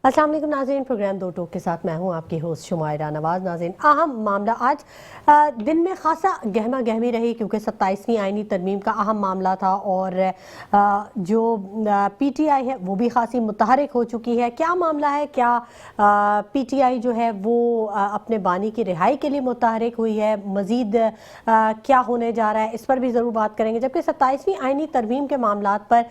अस्सलाम वालेकुम नाज़रीन, प्रोग्राम दो टोक के साथ मैं हूं आपकी होस्ट शुमायरा नवाज। नाज़रीन, अहम मामला आज दिन में खासा गहमा गहमी रही क्योंकि 27वीं आईनी तरमीम का अहम मामला था और जो PTI है वो भी खासी मुतहरिक हो चुकी है। क्या मामला है, क्या PTI जो है वो अपने बानी की रिहाई के लिए मुतहरिक हुई है, मज़ीद क्या होने जा रहा है, इस पर भी ज़रूर बात करेंगे। जबकि 27वीं आईनी तरमीम के मामला पर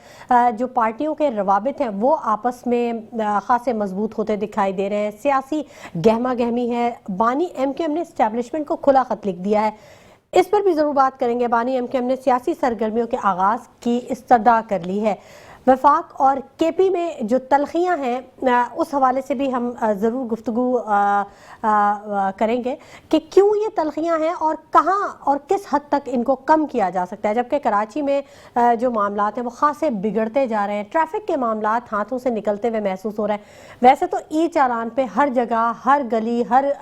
जो पार्टियों के रवाबित हैं वो आपस में खासे मजबूत होते दिखाई दे रहे हैं। सियासी गहमा गहमी है। बानी MKM ने इस्टेब्लिशमेंट को खुला खत लिख दिया है, इस पर भी जरूर बात करेंगे। बानी MKM ने सियासी सरगर्मियों के आगाज की इस्तदा कर ली है। वफाक और KP में जो तलखियां हैं उस हवाले से भी हम ज़रूर गुफ्तगू करेंगे कि क्यों ये तलखियां हैं और कहाँ और किस हद तक इनको कम किया जा सकता है। जबकि कराची में जो मामलात हैं वो खासे बिगड़ते जा रहे हैं। ट्रैफिक के मामलात हाथों से निकलते हुए महसूस हो रहे हैं। वैसे तो चालान पे हर जगह, हर गली, हर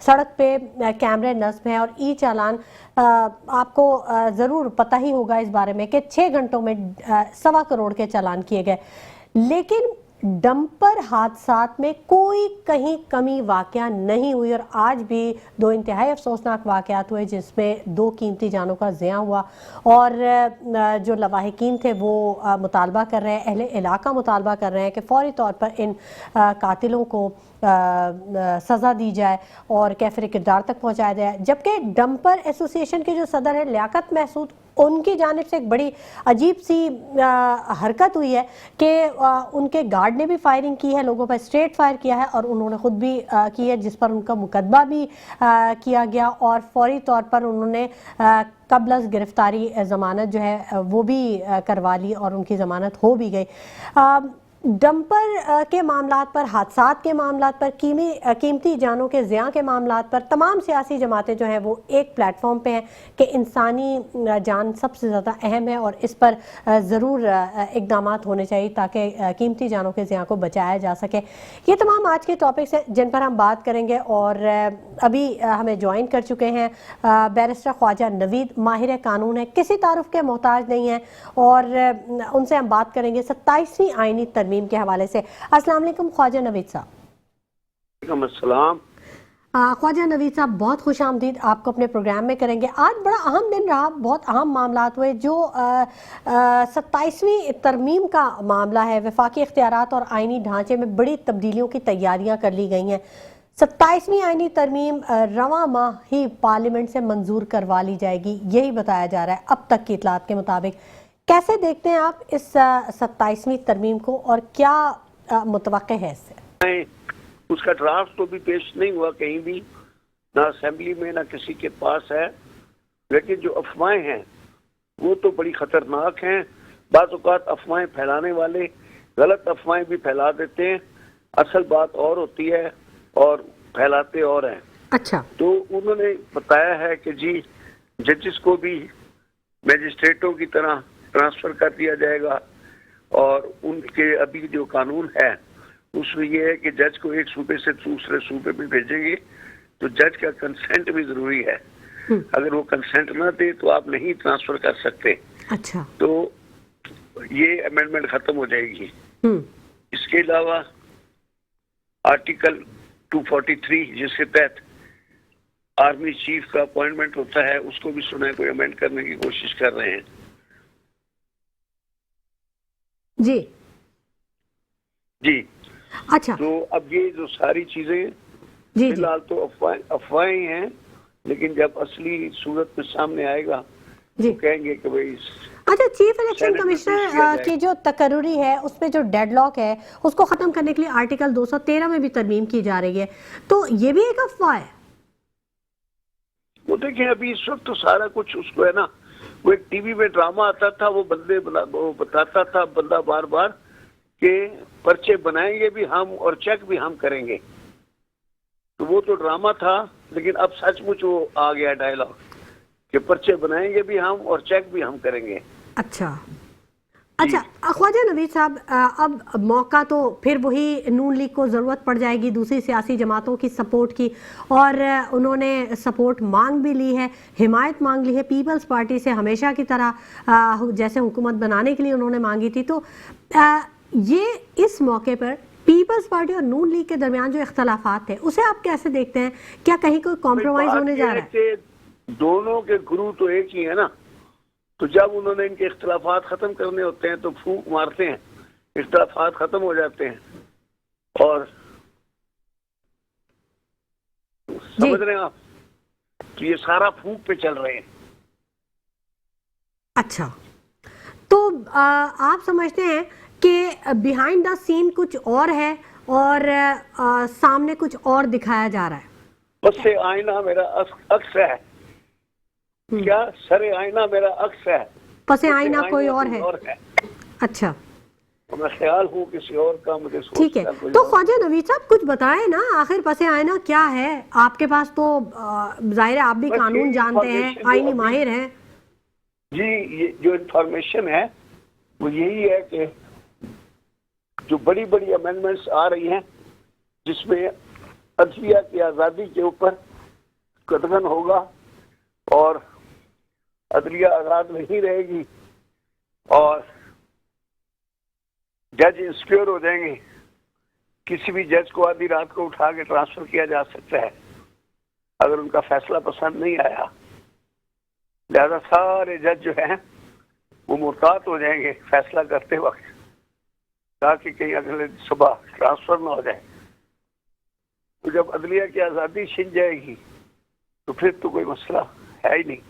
सड़क पे कैमरे नस्ब हैं और चालान आपको ज़रूर पता ही होगा इस बारे में कि 6 घंटों में 1.25 करोड़ के चालान किए गए। लेकिन डंपर हादसात में कोई कहीं कमी वाकया नहीं हुई और आज भी 2 इंतहाई अफसोसनाक वाकयात हुए जिसमें 2 कीमती जानों का ज़िया हुआ और जो लवाहिकीन थे वो मुतालबा कर रहे हैं, अहले इलाका मुतालबा कर रहे हैं कि फौरी तौर पर इन कातिलों को सज़ा दी जाए और कैफिर किरदार तक पहुँचाया जाए। जबकि डंपर एसोसिएशन के जो सदर है लियाकत महसूद, उनकी जानिब से एक बड़ी अजीब सी हरकत हुई है कि उनके गार्ड ने भी फायरिंग की है, लोगों पर स्ट्रेट फायर किया है और उन्होंने खुद भी की है, जिस पर उनका मुकदमा भी किया गया और फौरी तौर पर उन्होंने कबल गिरफ्तारी ज़मानत जो है वो भी करवा ली और उनकी ज़मानत हो भी गई। डंपर के मामलात पर, हादसात के मामलात पर, कीमती जानों के ज़िया के मामलात पर तमाम सियासी जमातें जो हैं वो एक प्लेटफॉर्म पे हैं कि इंसानी जान सबसे ज़्यादा अहम है और इस पर ज़रूर इक़दामात होने चाहिए ताकि कीमती जानों के ज़िया को बचाया जा सके। ये तमाम आज के टॉपिक्स हैं जिन पर हम बात करेंगे और अभी हमें ज्वाइन कर चुके हैं बैरिस्टर ख्वाजा नवीद, माहिर कानून है, किसी तारुफ के मोहताज नहीं है और उनसे हम बात करेंगे 27वीं आईनी तरमीम के हवाले से। अस्सलाम वालेकुम ख्वाजा नवीद साहब। ख्वाजा नवीद साहब, बहुत खुश आमदीद आपको अपने प्रोग्राम में करेंगे। आज बड़ा अहम दिन रहा, बहुत अहम मामलात हुए। जो 27वीं तरमीम का मामला है, वफाकी इख्तियारात और आईनी ढांचे में बड़ी तब्दीलियों की तैयारियां कर ली गई हैं। 27वीं आईनी तरमीम रवां माह ही पार्लियामेंट से मंजूर करवा ली जाएगी, यही बताया जा रहा है अब तक की इतलात के मुताबिक। कैसे देखते हैं आप इस 27वीं तरमीम को और क्या मुतवक्के है इससे? उसका ड्राफ्ट तो भी पेश नहीं हुआ कहीं भी, ना असेंबली में ना किसी के पास है, लेकिन जो अफवाहें हैं वो तो बड़ी खतरनाक हैं। बात औकात अफवाहें फैलाने वाले गलत अफवाहें भी फैला देते हैं, असल बात और होती है और फैलाते और हैं। अच्छा, तो उन्होंने बताया है कि जी जजेस को भी मजिस्ट्रेटों की तरह ट्रांसफर कर दिया जाएगा और उनके अभी जो कानून है उसमें यह है कि जज को एक सूबे से दूसरे सूबे में भेजेंगे तो जज का कंसेंट भी जरूरी है। अगर वो कंसेंट ना दे तो आप नहीं ट्रांसफर कर सकते। अच्छा, तो ये अमेंडमेंट खत्म हो जाएगी। इसके अलावा आर्टिकल 243 जिसके तहत आर्मी चीफ का अपॉइंटमेंट होता है, उसको भी सुना है कोई अमेंड करने की कोशिश कर रहे हैं। जी जी, अच्छा, तो अब ये जो सारी चीजें फिलहाल तो अफवाहें हैं, लेकिन जब असली सूरत में सामने आएगा तो कहेंगे कि भाई। अच्छा, चीफ इलेक्शन कमिश्नर की जो तकर्रुरी है उसमें जो डेडलॉक है उसको खत्म करने के लिए आर्टिकल 213 में भी तरमीम की जा रही है, तो ये भी एक अफवाह है? वो देखिए, अभी इस वक्त तो सारा कुछ उसको है ना, वो एक टीवी में ड्रामा आता था, वो बताता था बंदा बार बार कि पर्चे बनाएंगे भी हम और चेक भी हम करेंगे। तो वो तो ड्रामा था, लेकिन अब सचमुच वो आ गया डायलॉग कि पर्चे बनाएंगे भी हम और चेक भी हम करेंगे। अच्छा, ख्वाजा नवीद साहब, अब मौका तो फिर वही नून लीग को ज़रूरत पड़ जाएगी दूसरी सियासी जमातों की सपोर्ट की और उन्होंने सपोर्ट मांग भी ली है, हिमायत मांग ली है पीपल्स पार्टी से, हमेशा की तरह जैसे हुकूमत बनाने के लिए उन्होंने मांगी थी। तो ये इस मौके पर पीपल्स पार्टी और नून लीग के दरमियान जो इख्तलाफात थे उसे आप कैसे देखते हैं? क्या कहीं कोई कॉम्प्रोमाइज होने जा रहा है? दोनों के गुरु तो एक ही है ना, तो जब उन्होंने इनके इख्तलाफात खत्म करने होते हैं तो फूंक मारते हैं, इख्तलाफात खत्म हो जाते हैं। और समझ रहे हैं आप, तो ये सारा फूंक पे चल रहे हैं। अच्छा, तो आप समझते हैं कि बिहाइंड द सीन कुछ और है और सामने कुछ और दिखाया जा रहा है? बस से आईना मेरा अक्स है, क्या सरे आईना मेरा अक्स है, पसे आईना कोई और है। अच्छा, तो मैं ख्याल हूँ किसी और का मुझे सोच। ठीक है, तो ख्वाजा नवीद साहब कुछ बताएं ना, आखिर पसे आईना क्या है? आपके पास तो जाहिर है आप भी कानून जानते हैं, आईनी माहिर हैं। जी, ये जो इन्फॉर्मेशन है वो यही है कि जो बड़ी बड़ी अमेंडमेंट्स आ रही हैं जिसमें अदलिया की आज़ादी के ऊपर कदगन होगा और अदलिया आज़ाद नहीं रहेगी और जज इंसिक्योर हो जाएंगे। किसी भी जज को आधी रात को उठा के ट्रांसफर किया जा सकता है अगर उनका फैसला पसंद नहीं आया। लिहाजा सारे जज जो हैं वो मुहतात हो जाएंगे फैसला करते वक्त, ताकि कहीं अगले सुबह ट्रांसफर ना हो जाए। तो जब अदलिया की आज़ादी छिन जाएगी तो फिर तो कोई मसला है ही नहीं।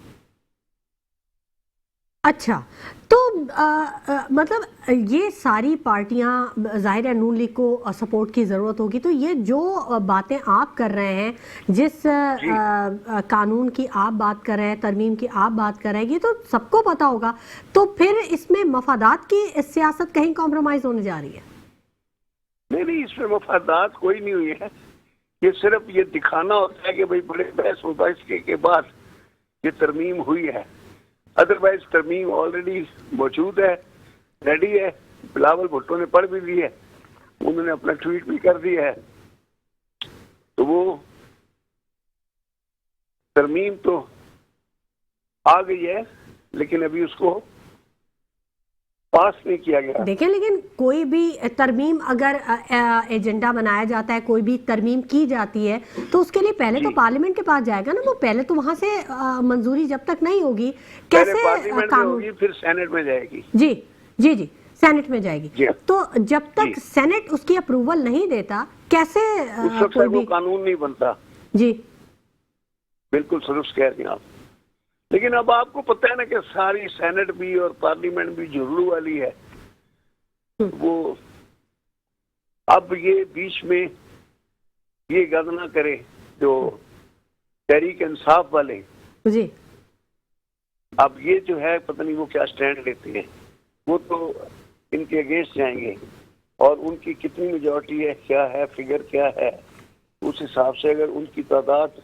अच्छा, तो मतलब ये सारी पार्टियां, जाहिर है नून लीग को सपोर्ट की ज़रूरत होगी, तो ये जो बातें आप कर रहे हैं, जिस कानून की आप बात कर रहे हैं, तरमीम की आप बात कर रहे हैं, ये तो सबको पता होगा, तो फिर इसमें मफादात की सियासत कहीं कॉम्प्रोमाइज़ होने जा रही है? नहीं, इसमें मफादात कोई नहीं हुई है। ये सिर्फ ये दिखाना होता है कि भाई बड़े बहस मुबाहिस के बाद ये तरमीम हुई है। अदरवाइज तरमीम ऑलरेडी मौजूद है, रेडी है। बिलावल भुट्टो ने पढ़ भी ली है, उन्होंने अपना ट्वीट भी कर दिया है। तो वो तरमीम तो आ गई है, लेकिन अभी उसको पास नहीं किया गया। देखें, लेकिन कोई भी तरमीम अगर एजेंडा बनाया जाता है, कोई भी तरमीम की जाती है, तो उसके लिए पहले तो पार्लियामेंट के पास जाएगा ना। वो पहले तो वहां से मंजूरी जब तक नहीं होगी कैसे पार्लियामेंट में होगी, फिर सेनेट में जाएगी। जी जी जी, सेनेट में जाएगी। तो जब तक सेनेट उसकी अप्रूवल नहीं देता कैसे कोई भी कानून नहीं बनता। जी बिल्कुल सरुस्त कह रही हैं आप। लेकिन अब आपको पता है ना कि सारी सेनेट भी और पार्लियामेंट भी जुर्रू वाली है। वो अब ये बीच में ये गद ना करे जो तहरीक इंसाफ वाले जी, अब ये जो है पता नहीं वो क्या स्टैंड लेते हैं। वो तो इनके अगेंस्ट जाएंगे और उनकी कितनी मेजॉरिटी है, क्या है, फिगर क्या है, उस हिसाब से अगर उनकी तादाद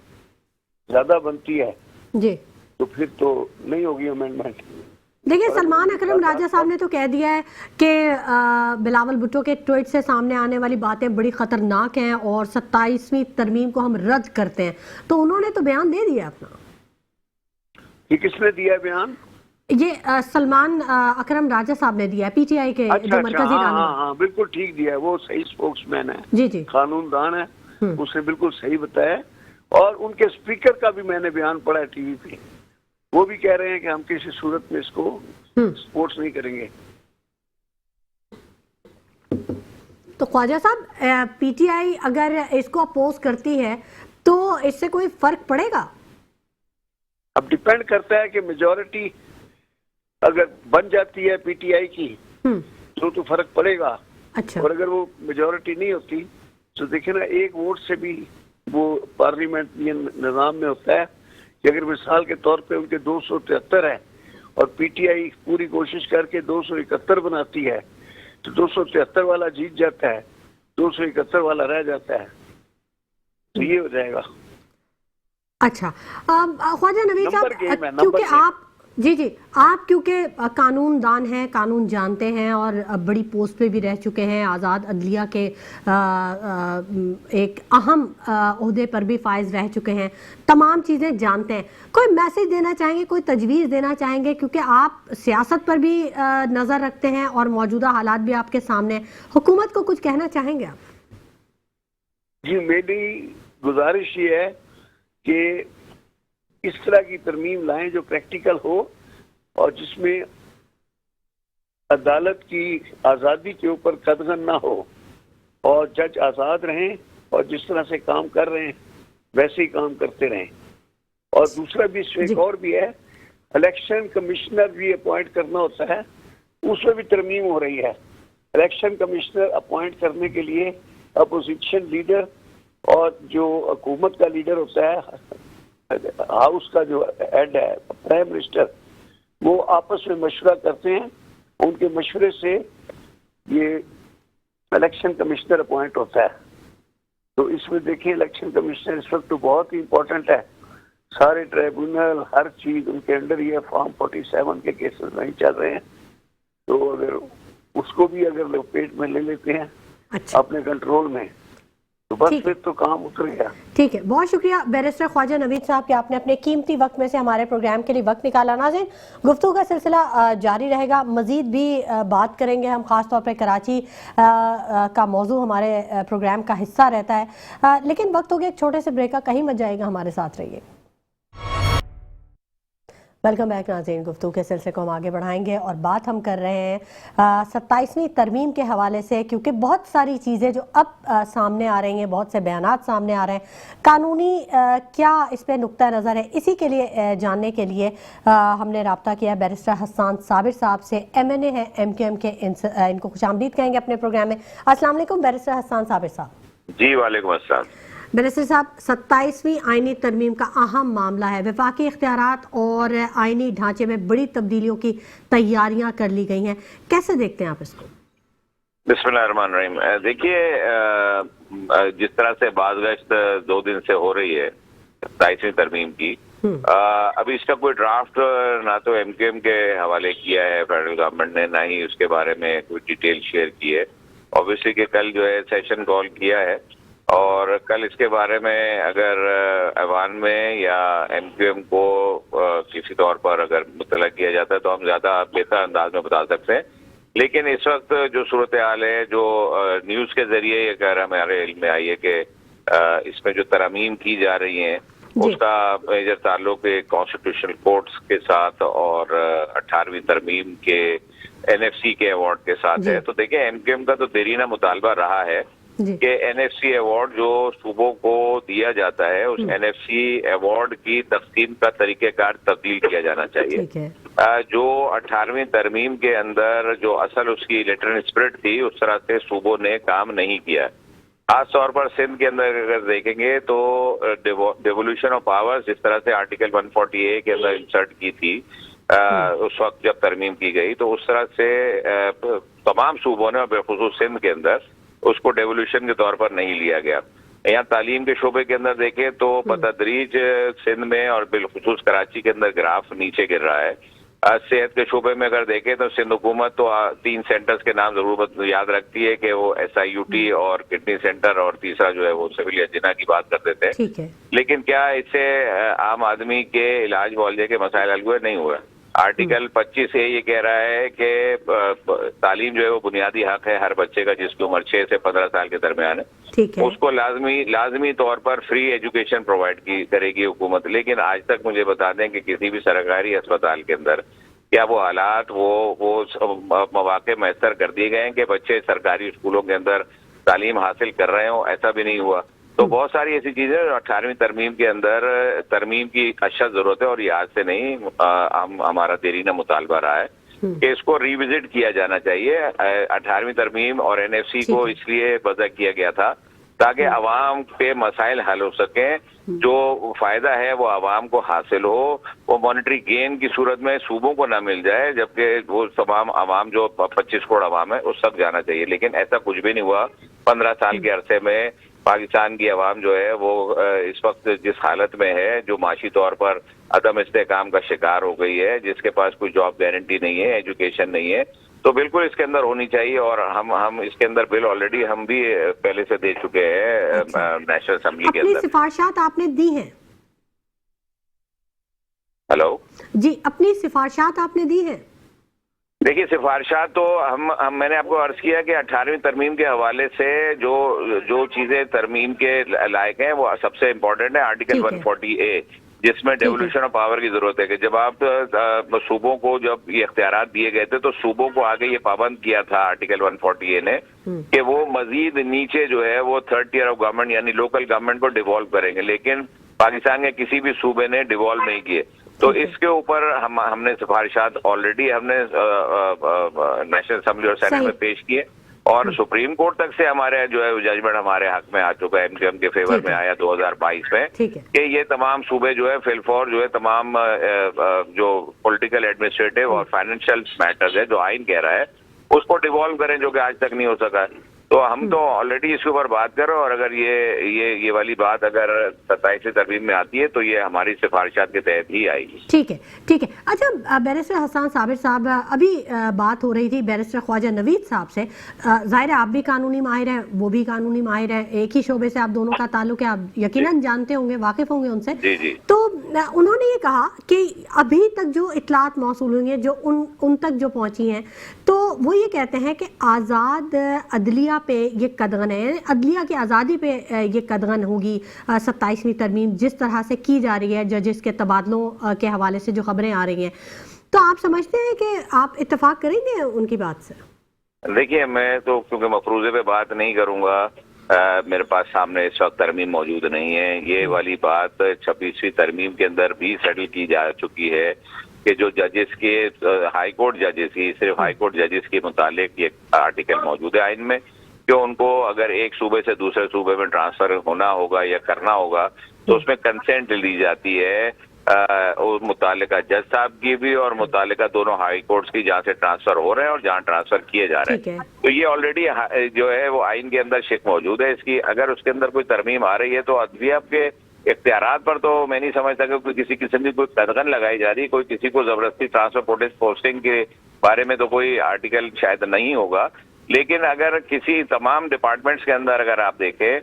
ज्यादा बनती है जी तो फिर तो नहीं होगी अमेंडमेंट। देखिए, सलमान अकरम राजा साहब ने तो कह दिया है कि बिलावल भुट्टो के ट्वीट से सामने आने वाली बातें बड़ी खतरनाक हैं और 27वीं तरमीम को हम रद्द करते हैं। तो उन्होंने तो बयान दे दिया अपना। ये किसने दिया बयान? ये सलमान अकरम राजा साहब ने दिया है, पीटीआई के जो मरकजी हाँ, बिल्कुल ठीक दिया है। वो सही स्पोक्समैन है जी जी, कानूनदान है, उसने बिल्कुल सही बताया। और उनके स्पीकर का भी मैंने बयान पढ़ा है टीवी पे, वो भी कह रहे हैं कि हम किसी सूरत में इसको सपोर्ट नहीं करेंगे। तो ख्वाजा साहब, पीटीआई अगर इसको अपोज करती है तो इससे कोई फर्क पड़ेगा? अब डिपेंड करता है कि मेजॉरिटी अगर बन जाती है पीटीआई की तो फर्क पड़ेगा। अच्छा। और अगर वो मेजॉरिटी नहीं होती तो देखिए ना, एक वोट से भी वो पार्लियामेंट निज़ाम में होता है कि अगर मिसाल के तौर पे उनके 273 है और पीटीआई पूरी कोशिश करके 271 बनाती है तो 273 वाला जीत जाता है, 271 वाला रह जाता है, तो ये हो जाएगा। अच्छा, ख्वाजा नवीद साहब, क्योंकि आप जी जी, आप क्योंकि कानूनदान हैं, कानून जानते हैं और बड़ी पोस्ट पे भी रह चुके हैं, आज़ाद अदलिया के एक अहम ओहदे पर भी फाइज रह चुके हैं, तमाम चीज़ें जानते हैं, कोई मैसेज देना चाहेंगे, कोई तजवीज़ देना चाहेंगे, क्योंकि आप सियासत पर भी नज़र रखते हैं और मौजूदा हालात भी आपके सामने, हुकूमत को कुछ कहना चाहेंगे आप? जी, मेरी गुजारिश ये है कि इस तरह की तरमीम लाएं जो प्रैक्टिकल हो और जिसमें अदालत की आज़ादी के ऊपर कदगन ना हो और जज आज़ाद रहें और जिस तरह से काम कर रहे हैं वैसे ही काम करते रहें। और दूसरा भी इसमें एक और भी है, इलेक्शन कमिश्नर भी अपॉइंट करना होता है, उसमें भी तरमीम हो रही है। इलेक्शन कमिश्नर अपॉइंट करने के लिए अपोजिशन लीडर और जो हुकूमत का लीडर होता है, हाउस का जो हेड है, प्राइम मिनिस्टर, वो आपस में मशवरा करते हैं। उनके मशवरे से ये इलेक्शन कमिश्नर अपॉइंट होता है। तो इसमें देखिए, इलेक्शन कमिश्नर इस वक्त तो बहुत ही इम्पोर्टेंट है। सारे ट्रिब्यूनल, हर चीज उनके अंडर ही है। फॉर्म 47 के केसेस नहीं चल रहे हैं, तो अगर उसको भी अगर लोग पेट में ले लेते हैं अपने कंट्रोल में, तो बस फिर तो काम उतर गया। ठीक है, बहुत शुक्रिया बैरिस्टर ख्वाजा नवीद साहब कि आपने अपने कीमती वक्त में से हमारे प्रोग्राम के लिए वक्त निकाला। नाज़रीन, गुफ्तगू का सिलसिला जारी रहेगा, मजीद भी बात करेंगे हम, खास तौर पे कराची का मौजू हमारे प्रोग्राम का हिस्सा रहता है, लेकिन वक्त हो गया एक छोटे से ब्रेक का, कहीं मत जाएगा, हमारे साथ रहिए। वेलकम बैक नाज़रीन, गुफ्तगू के सिलसिले को हम आगे बढ़ाएंगे और बात हम कर रहे हैं 27वीं तरमीम के हवाले से, क्योंकि बहुत सारी चीज़ें जो अब सामने आ रही हैं, बहुत से बयानात सामने आ रहे हैं, कानूनी क्या इस पर नुक्ता नज़र है, इसी के लिए जानने के लिए हमने रब्ता किया बैरिस्टर हसन साबिर साहब से। MNA हैं MQM के, इनको खुशामदीद कहेंगे अपने प्रोग्राम में। अस्सलाम वालेकुम बैरिस्टर हसन साबिर साहब। जी वालेकुम अस्सलाम। बैरिस्टर साहब, 27वीं आईनी तरमीम का अहम मामला है, वफाकी इख्तियारात और आईनी ढांचे में बड़ी तब्दीलियों की तैयारियां कर ली गई हैं, कैसे देखते हैं आप इसको? बिस्मिल्लाहिर्रहमानिर्रहीम। देखिए, जिस तरह से बाज़गश्त 2 दिन से हो रही है 27वीं तरमीम की, अभी इसका कोई ड्राफ्ट ना तो MQM के हवाले किया है फेडरल गवर्नमेंट ने, ना ही उसके बारे में कोई डिटेल शेयर की है। ऑब्वियसली कि कल जो है सेशन कॉल किया है और कल इसके बारे में अगर ऐवान में या MQM को किसी तौर पर अगर मुतला किया जाता है तो हम ज्यादा बेहतर अंदाज में बता सकते हैं। लेकिन इस वक्त जो सूरत हाल है, जो न्यूज के जरिए अगर हमारे इल्म में आई है कि इसमें जो तरमीम की जा रही हैं उसका मेजर ताल्लुक कॉन्स्टिट्यूशनल कोर्ट्स के साथ और 18वीं तरमीम के NFC के अवार्ड के साथ है। तो देखिए, MQM का तो देरीना मुतालबा रहा है कि NFC अवार्ड जो सूबों को दिया जाता है, उस NFC अवार्ड की तकसीम का तरीकेकार तब्दील किया जाना चाहिए। जो 18वीं तरमीम के अंदर जो असल उसकी लेटर स्पिरिट थी, उस तरह से सूबों ने काम नहीं किया। खास तौर पर सिंध के अंदर अगर देखेंगे तो डेवोल्यूशन ऑफ पावर्स जिस तरह से आर्टिकल 140A के अंदर इंसर्ट की थी उस वक्त जब तरमीम की गई, तो उस तरह से तमाम सूबों ने, बेखुसूस सिंध के अंदर, उसको डेवोल्यूशन के तौर पर नहीं लिया गया। यहाँ तालीम के शोबे के अंदर देखें तो बतदरीज सिंध में और बिलखुसूस कराची के अंदर ग्राफ नीचे गिर रहा है। सेहत के शोबे में अगर देखें तो सिंध हुकूमत तो 3 सेंटर्स के नाम जरूर याद रखती है कि वो SIUT और किडनी सेंटर और तीसरा जो है वो सिविल जिना की बात कर देते हैं। लेकिन क्या इससे आम आदमी के इलाज मुआवजे के मसाइल हल हुए? नहीं हुए। आर्टिकल 25A ये कह रहा है कि तालीम जो है वो बुनियादी हक है हर बच्चे का, जिसकी उम्र 6 से 15 साल के दरमियान है। उसको लाजमी तौर पर फ्री एजुकेशन प्रोवाइड करेगी हुकूमत। लेकिन आज तक मुझे बता दें कि किसी भी सरकारी अस्पताल के अंदर क्या वो हालात, वो मौके मैसर कर दिए गए हैं कि बच्चे सरकारी स्कूलों के अंदर तालीम हासिल कर रहे हो? ऐसा भी नहीं हुआ। तो बहुत सारी ऐसी चीजें 18वीं तरमीम के अंदर तरमीम की अशद जरूरत है और ये आज से नहीं, हमारा देरीना मुतालबा रहा है कि इसको रिविजिट किया जाना चाहिए। 18वीं तरमीम और NFC को इसलिए वज़ा किया गया था ताकि अवाम के मसाइल हल हो सकें, जो फायदा है वो अवाम को हासिल हो, वो मॉनेटरी गेन की सूरत में सूबों को ना मिल जाए, जबकि वो तमाम अवाम जो 25 करोड़ अवाम है उस तक जाना चाहिए। लेकिन ऐसा कुछ भी नहीं हुआ। 15 साल के अरसे में पाकिस्तान की आवाम जो है वो इस वक्त जिस हालत में है, जो माशी तौर पर अदम इस्तेहकाम का शिकार हो गई है, जिसके पास कोई जॉब गारंटी नहीं है, एजुकेशन नहीं है, तो बिल्कुल इसके अंदर होनी चाहिए। और हम इसके अंदर बिल ऑलरेडी हम भी पहले से दे चुके हैं नेशनल असेंबली के अपनी अंदर। सिफारिशात आपने दी हैं? हेलो जी, अपनी सिफारिशात आपने दी हैं? देखिए, सिफारिशात तो मैंने आपको अर्ज किया कि 18वीं तरमीम के हवाले से जो चीजें तरमीम के लायक हैं वो सबसे इम्पोर्टेंट है आर्टिकल 140A, जिसमें डेवोल्यूशन ऑफ पावर की जरूरत है कि जब आप सूबों को जब ये इख्तियारात दिए गए थे तो सूबों को आगे ये पाबंद किया था आर्टिकल 140A ने कि वो मजीद नीचे जो है वो थर्ड टियर ऑफ गवर्नमेंट यानी लोकल गवर्नमेंट को डिवॉल्व करेंगे, लेकिन पाकिस्तान के किसी भी सूबे ने डिवॉल्व नहीं किए। तो इसके ऊपर हमने सिफारिशात ऑलरेडी हमने नेशनल असेंबली और सेनेट में पेश किए और सुप्रीम कोर्ट तक से हमारे जो है जजमेंट हमारे हक में आ चुका है, एमकेएम के फेवर में आया 2022 में कि ये तमाम सूबे जो है फिलफौर जो है तमाम जो पॉलिटिकल एडमिनिस्ट्रेटिव और फाइनेंशियल मैटर्स है जो आइन कह रहा है उसको डिवॉल्व करें, जो कि आज तक नहीं हो सका। तो हम तो ऑलरेडी इसके ऊपर बात कर रहे हैं और अगर ये वाली बात अगर 27वीं तरमीम में आती है तो ये हमारी सिफारिशात के तहत ही आएगी। ठीक है, ठीक है। अच्छा, बैरिस्टर हसन साबिर साहब, अभी बात हो रही थी बैरिस्टर ख्वाजा नवीद साहब से। जाहिर है आप भी कानूनी माहिर हैं, वो भी कानूनी माहिर हैं, एक ही शोबे से आप दोनों का ताल्लुक है, आप यकीनन जानते होंगे, वाकिफ होंगे उनसे। जी जी। तो उन्होंने ये कहा कि अभी तक जो इतलात मौसूल हुई हैं, जो उन तक जो पहुंची हैं, तो वो ये कहते हैं कि आज़ाद अदलिया पे ये कदगन है, अदलिया की आज़ादी पे ये कदगन होगी 27वीं तरमीम जिस तरह से की जा रही है, जजेस के तबादलों के हवाले से जो खबरें आ रही हैं। तो आप समझते हैं कि आप इत्तेफाक करेंगे उनकी बात से? देखिए, मैं तो क्योंकि मफरूजे पे बात नहीं करूंगा, मेरे पास सामने इस वक्त तरमीम मौजूद नहीं है। ये वाली बात 26वीं तरमीम के अंदर भी सेटल की जा चुकी है कि जो जजेस के हाई कोर्ट जजेस ही सिर्फ हाई कोर्ट जजेस के मुतालिक ये आर्टिकल मौजूद है आइन में कि उनको अगर एक सूबे से दूसरे सूबे में ट्रांसफर होना होगा या करना होगा तो उसमें कंसेंट ली जाती है मुतालिका जज साहब की भी और मुतालिका दोनों हाई कोर्ट्स की जहाँ से ट्रांसफर हो रहे हैं और जहाँ ट्रांसफर किए जा रहे हैं। तो ये ऑलरेडी जो है वो आइन के अंदर शिक मौजूद है इसकी। अगर उसके अंदर कोई तरमीम आ रही है तो अदलिया के इख्तियारात पर तो मैं नहीं समझता कि किसी किस्म की कोई कदगन लगाई जा रही, कोई किसी को जबरदस्ती ट्रांसफर पोस्टिंग के बारे में तो कोई आर्टिकल शायद नहीं होगा। लेकिन अगर किसी तमाम डिपार्टमेंट्स के अंदर अगर आप देखें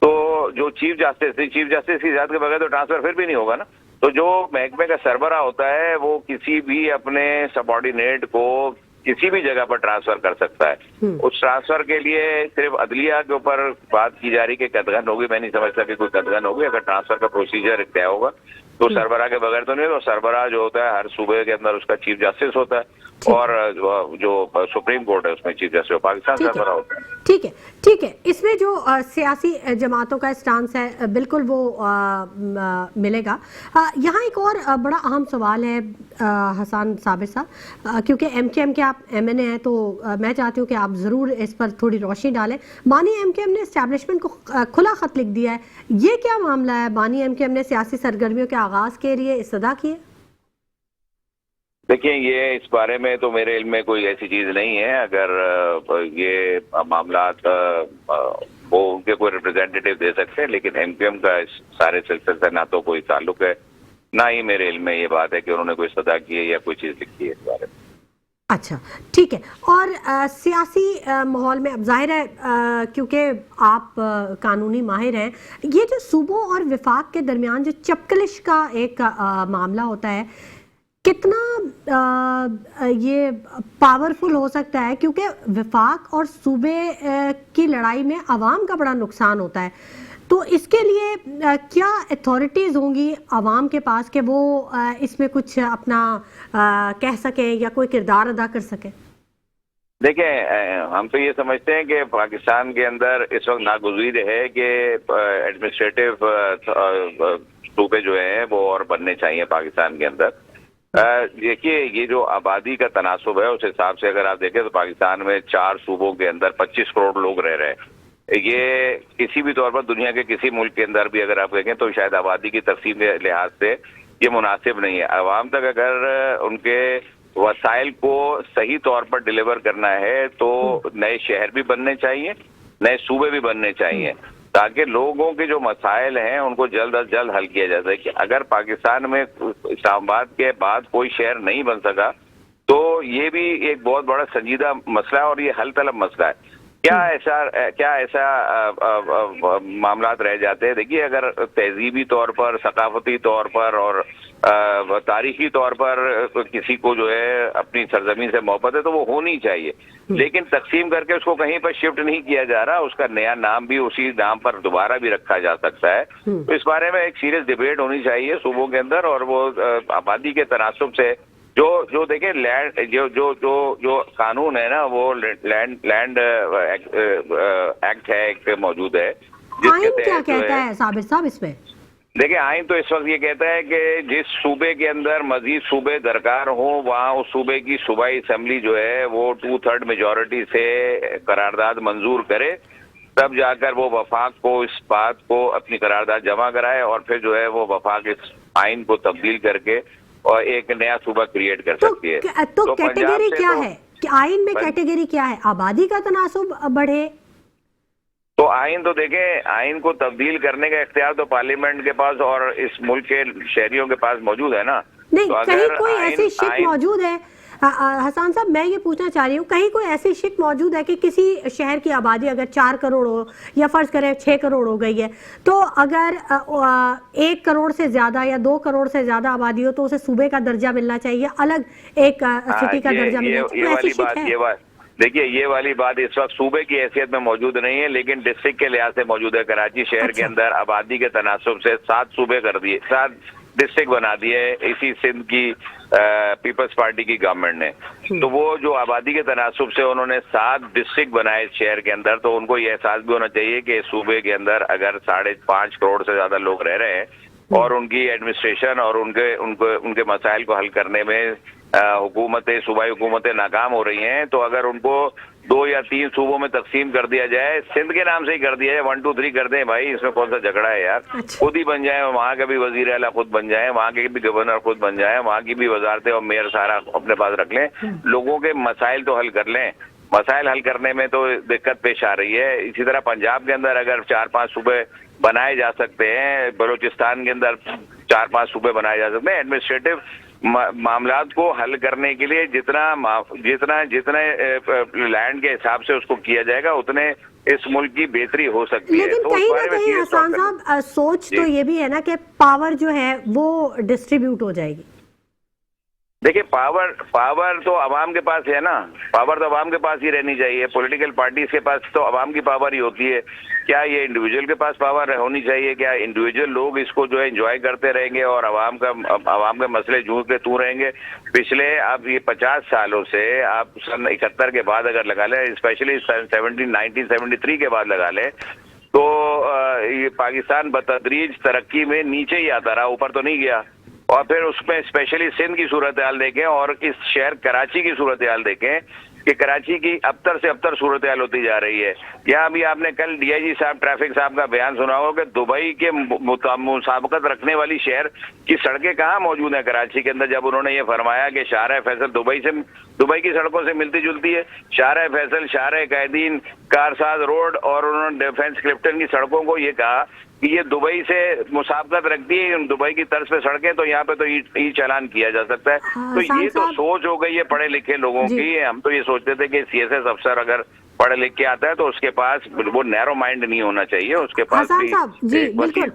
तो जो चीफ जस्टिस की इजाजत के बगैर तो ट्रांसफर फिर भी नहीं होगा ना। तो जो महकमे का सरबरा होता है वो किसी भी अपने सबऑर्डिनेट को किसी भी जगह पर ट्रांसफर कर सकता है। उस ट्रांसफर के लिए सिर्फ अदलिया के ऊपर बात की जा रही कि कदगन होगी, मैं नहीं समझता कि कोई कदगन होगी। अगर ट्रांसफर का प्रोसीजर तय होगा तो सरबरा के बगैर तो नहीं होगा। सरबरा जो होता है हर सूबे के अंदर उसका चीफ जस्टिस होता है और जो सुप्रीम कोर्ट है उसमें चीफ जस्टिस पाकिस्तान सरबरा होता है। ठीक है, ठीक है। इसमें जो सियासी जमातों का स्टांस है बिल्कुल वो मिलेगा। यहाँ एक और बड़ा अहम सवाल है हसन साबिर साहब, क्योंकि एमकेएम के आप एमएनए हैं तो मैं चाहती हूँ कि आप ज़रूर इस पर थोड़ी रोशनी डालें। बानी एमकेएम ने एस्टैब्लिशमेंट को खुला खत लिख दिया है, ये क्या मामला है? बानी एमकेएम ने सियासी सरगर्मियों के आगाज़ के लिए इस्तदा की है? देखिए, ये इस बारे में तो मेरे इल्म में कोई ऐसी चीज नहीं है। अगर ये मामलात वो उनके कोई रिप्रेजेंटेटिव दे सकते हैं, लेकिन एमकेएम का सारे सिलसिले से ना तो कोई ताल्लुक है ना ही मेरे इल्म में ये बात है कि उन्होंने कोई सदा की है या कोई चीज लिखी है इस बारे में। अच्छा, ठीक है। और सियासी माहौल में अब जाहिर है क्योंकि आप कानूनी माहिर हैं, ये जो सूबों और विफाक के दरमियान जो चपकलिश का एक मामला होता है, कितना ये पावरफुल हो सकता है? क्योंकि विफाक और सूबे की लड़ाई में अवाम का बड़ा नुकसान होता है, तो इसके लिए क्या अथॉरिटीज़ होंगी अवाम के पास कि वो इसमें कुछ अपना कह सकें या कोई किरदार अदा कर सकें? देखिए, हम तो ये समझते हैं कि पाकिस्तान के अंदर इस वक्त नागुज़ीर है कि एडमिनिस्ट्रेटिव सूबे जो हैं वो और बनने चाहिए पाकिस्तान के अंदर। देखिए, ये जो आबादी का तनासुब है उस हिसाब से अगर आप देखें तो पाकिस्तान में 4 सूबों के अंदर 25 करोड़ लोग रह रहे हैं। ये किसी भी तौर पर दुनिया के किसी मुल्क के अंदर भी अगर आप देखें तो शायद आबादी की तकसीम के लिहाज से ये मुनासिब नहीं है। अवाम तक अगर उनके वसाइल को सही तौर पर डिलीवर करना है तो नए शहर भी बनने चाहिए, नए सूबे भी बनने चाहिए, ताकि लोगों के जो मसाइल हैं उनको जल्द अज जल्द हल किया जा सके। अगर पाकिस्तान में इस्लामाबाद के बाद कोई शहर नहीं बन सका तो ये भी एक बहुत बड़ा संजीदा मसला है और ये हल तलब मसला है। क्या ऐसा मामलात रह जाते हैं। देखिए, अगर तहजीबी तौर पर, सकाफती तौर पर और तारीखी तौर पर किसी को जो है अपनी सरजमीन से मोहब्बत है तो वो होनी चाहिए, लेकिन तकसीम करके उसको कहीं पर शिफ्ट नहीं किया जा रहा। उसका नया नाम भी उसी नाम पर दोबारा भी रखा जा सकता है। तो इस बारे में एक सीरियस डिबेट होनी चाहिए सूबों के अंदर, और वो आबादी के तनासुब से जो देखें लैंड जो कानून है ना, वो लैंड एक्ट है, एक मौजूद है आइन क्या कहता है साबिर साहब इसमें? देखिए, आइन तो इस वक्त ये कहता है कि जिस सूबे के अंदर मजीद सूबे दरकार हो वहाँ उस सूबे की सूबाई असम्बली जो है वो 2/3 मेजॉरिटी से करारदाद मंजूर करे, तब जाकर वो वफाक को इस बात को अपनी करारदाद जमा कराए और फिर जो है वो वफाक इस आइन को तब्दील करके और एक नया सूबा क्रिएट कर सकती है। तो कैटेगरी क्या है कि आइन में कैटेगरी क्या है? आबादी का तनासुब बढ़े तो आइन तो देखें, आइन को तब्दील करने का इख्तियार तो पार्लियामेंट के पास और इस मुल्क के शहरियों के पास मौजूद है ना। नहीं, तो कहीं कोई ऐसी शिक मौजूद है हसन साहब, मैं ये पूछना चाह रही हूँ, कहीं कोई ऐसी शिक मौजूद है कि किसी शहर की आबादी अगर 4 करोड़ हो या फर्ज करें 6 करोड़ हो गई है, तो अगर 1 करोड़ से ज्यादा या 2 करोड़ से ज्यादा आबादी हो तो उसे सूबे का दर्जा मिलना चाहिए, अलग एक सिटी का दर्जा मिलना चाहिए? ऐसी शिक है? देखिए, ये वाली बात इस वक्त सूबे की हैसियत में मौजूद नहीं है, लेकिन डिस्ट्रिक्ट के लिहाज से मौजूद है। कराची शहर के अंदर आबादी के तनासुब से 7 सूबे कर दिए, 7 डिस्ट्रिक्ट बना दिए इसी सिंध की पीपल्स पार्टी की गवर्नमेंट ने। तो वो जो आबादी के तनासुब से उन्होंने 7 डिस्ट्रिक्ट बनाए शहर के अंदर, तो उनको ये एहसास भी होना चाहिए कि सूबे के अंदर अगर 5.5 करोड़ से ज्यादा लोग रह रहे हैं और उनकी एडमिनिस्ट्रेशन और उनके मसाइल को हल करने में हुकूमतें, सूबाई हुकूमतें नाकाम हो रही हैं, तो अगर उनको 2 या 3 सूबों में तकसीम कर दिया जाए, सिंध के नाम से ही कर दिया जाए, 1 2 3 कर दें भाई, इसमें कौन सा झगड़ा है यार। खुद ही बन जाए, वहाँ का भी वजीर आला खुद बन जाए, वहाँ के भी गवर्नर खुद बन जाए, वहाँ की भी वजारतें और मेयर सारा अपने पास रख लें, लोगों के मसाइल तो हल कर लें। मसाइल हल करने में तो दिक्कत पेश आ रही है। इसी तरह पंजाब के अंदर अगर 4-5 सूबे बनाए जा सकते हैं, बलूचिस्तान के अंदर 4-5 सूबे बनाए जा सकते हैं, एडमिनिस्ट्रेटिव मामलात को हल करने के लिए जितने लैंड के हिसाब से उसको किया जाएगा उतने इस मुल्क की बेहतरी हो सकती है। लेकिन तो कहीं ना कहीं हसन साहब सोच तो ये भी है ना कि पावर जो है वो डिस्ट्रीब्यूट हो जाएगी। देखिए, पावर तो अवाम के पास है ना, पावर तो अवाम के पास ही रहनी चाहिए। पॉलिटिकल पार्टीज के पास तो अवाम की पावर ही होती है। क्या ये इंडिविजुअल के पास पावर होनी चाहिए? क्या इंडिविजुअल लोग इसको जो है एंजॉय करते रहेंगे और अवाम के मसले जूझ के तू रहेंगे? पिछले अब ये 50 सालों से आप सन 71 के बाद अगर लगा लें, स्पेशली 1973 के बाद लगा लें, तो ये पाकिस्तान बतदरीज तरक्की में नीचे ही आता रहा, ऊपर तो नहीं गया। और फिर उसमें स्पेशली सिंध की सूरत हाल देखें और इस शहर कराची की सूरत हाल देखें कि कराची की अबतर से अबतर सूरत हाल होती जा रही है। यहाँ भी आपने कल डीआईजी साहब ट्रैफिक साहब का बयान सुना होगा कि दुबई के मुसाबकत रखने वाली शहर की सड़कें कहाँ मौजूद हैं कराची के अंदर, जब उन्होंने ये फरमाया कि शाहराह फैसल दुबई की सड़कों से मिलती जुलती है। शाहराह फैसल, शाहराह कैदीन, कारसाज रोड और उन्होंने डिफेंस क्लिफ्टन की सड़कों को ये कहा कि ये दुबई से मुसाबकत रखती है, दुबई की तर्ज पे सड़कें, तो यहाँ पे तो ई चालान किया जा सकता है। तो ये तो सोच हो गई है पढ़े लिखे लोगों की। हम तो ये सोचते थे कि सीएसएस अफसर अगर पढ़ लिख के आता है तो उसके पास वो नैरो माइंड नहीं होना चाहिए, उसके पास भी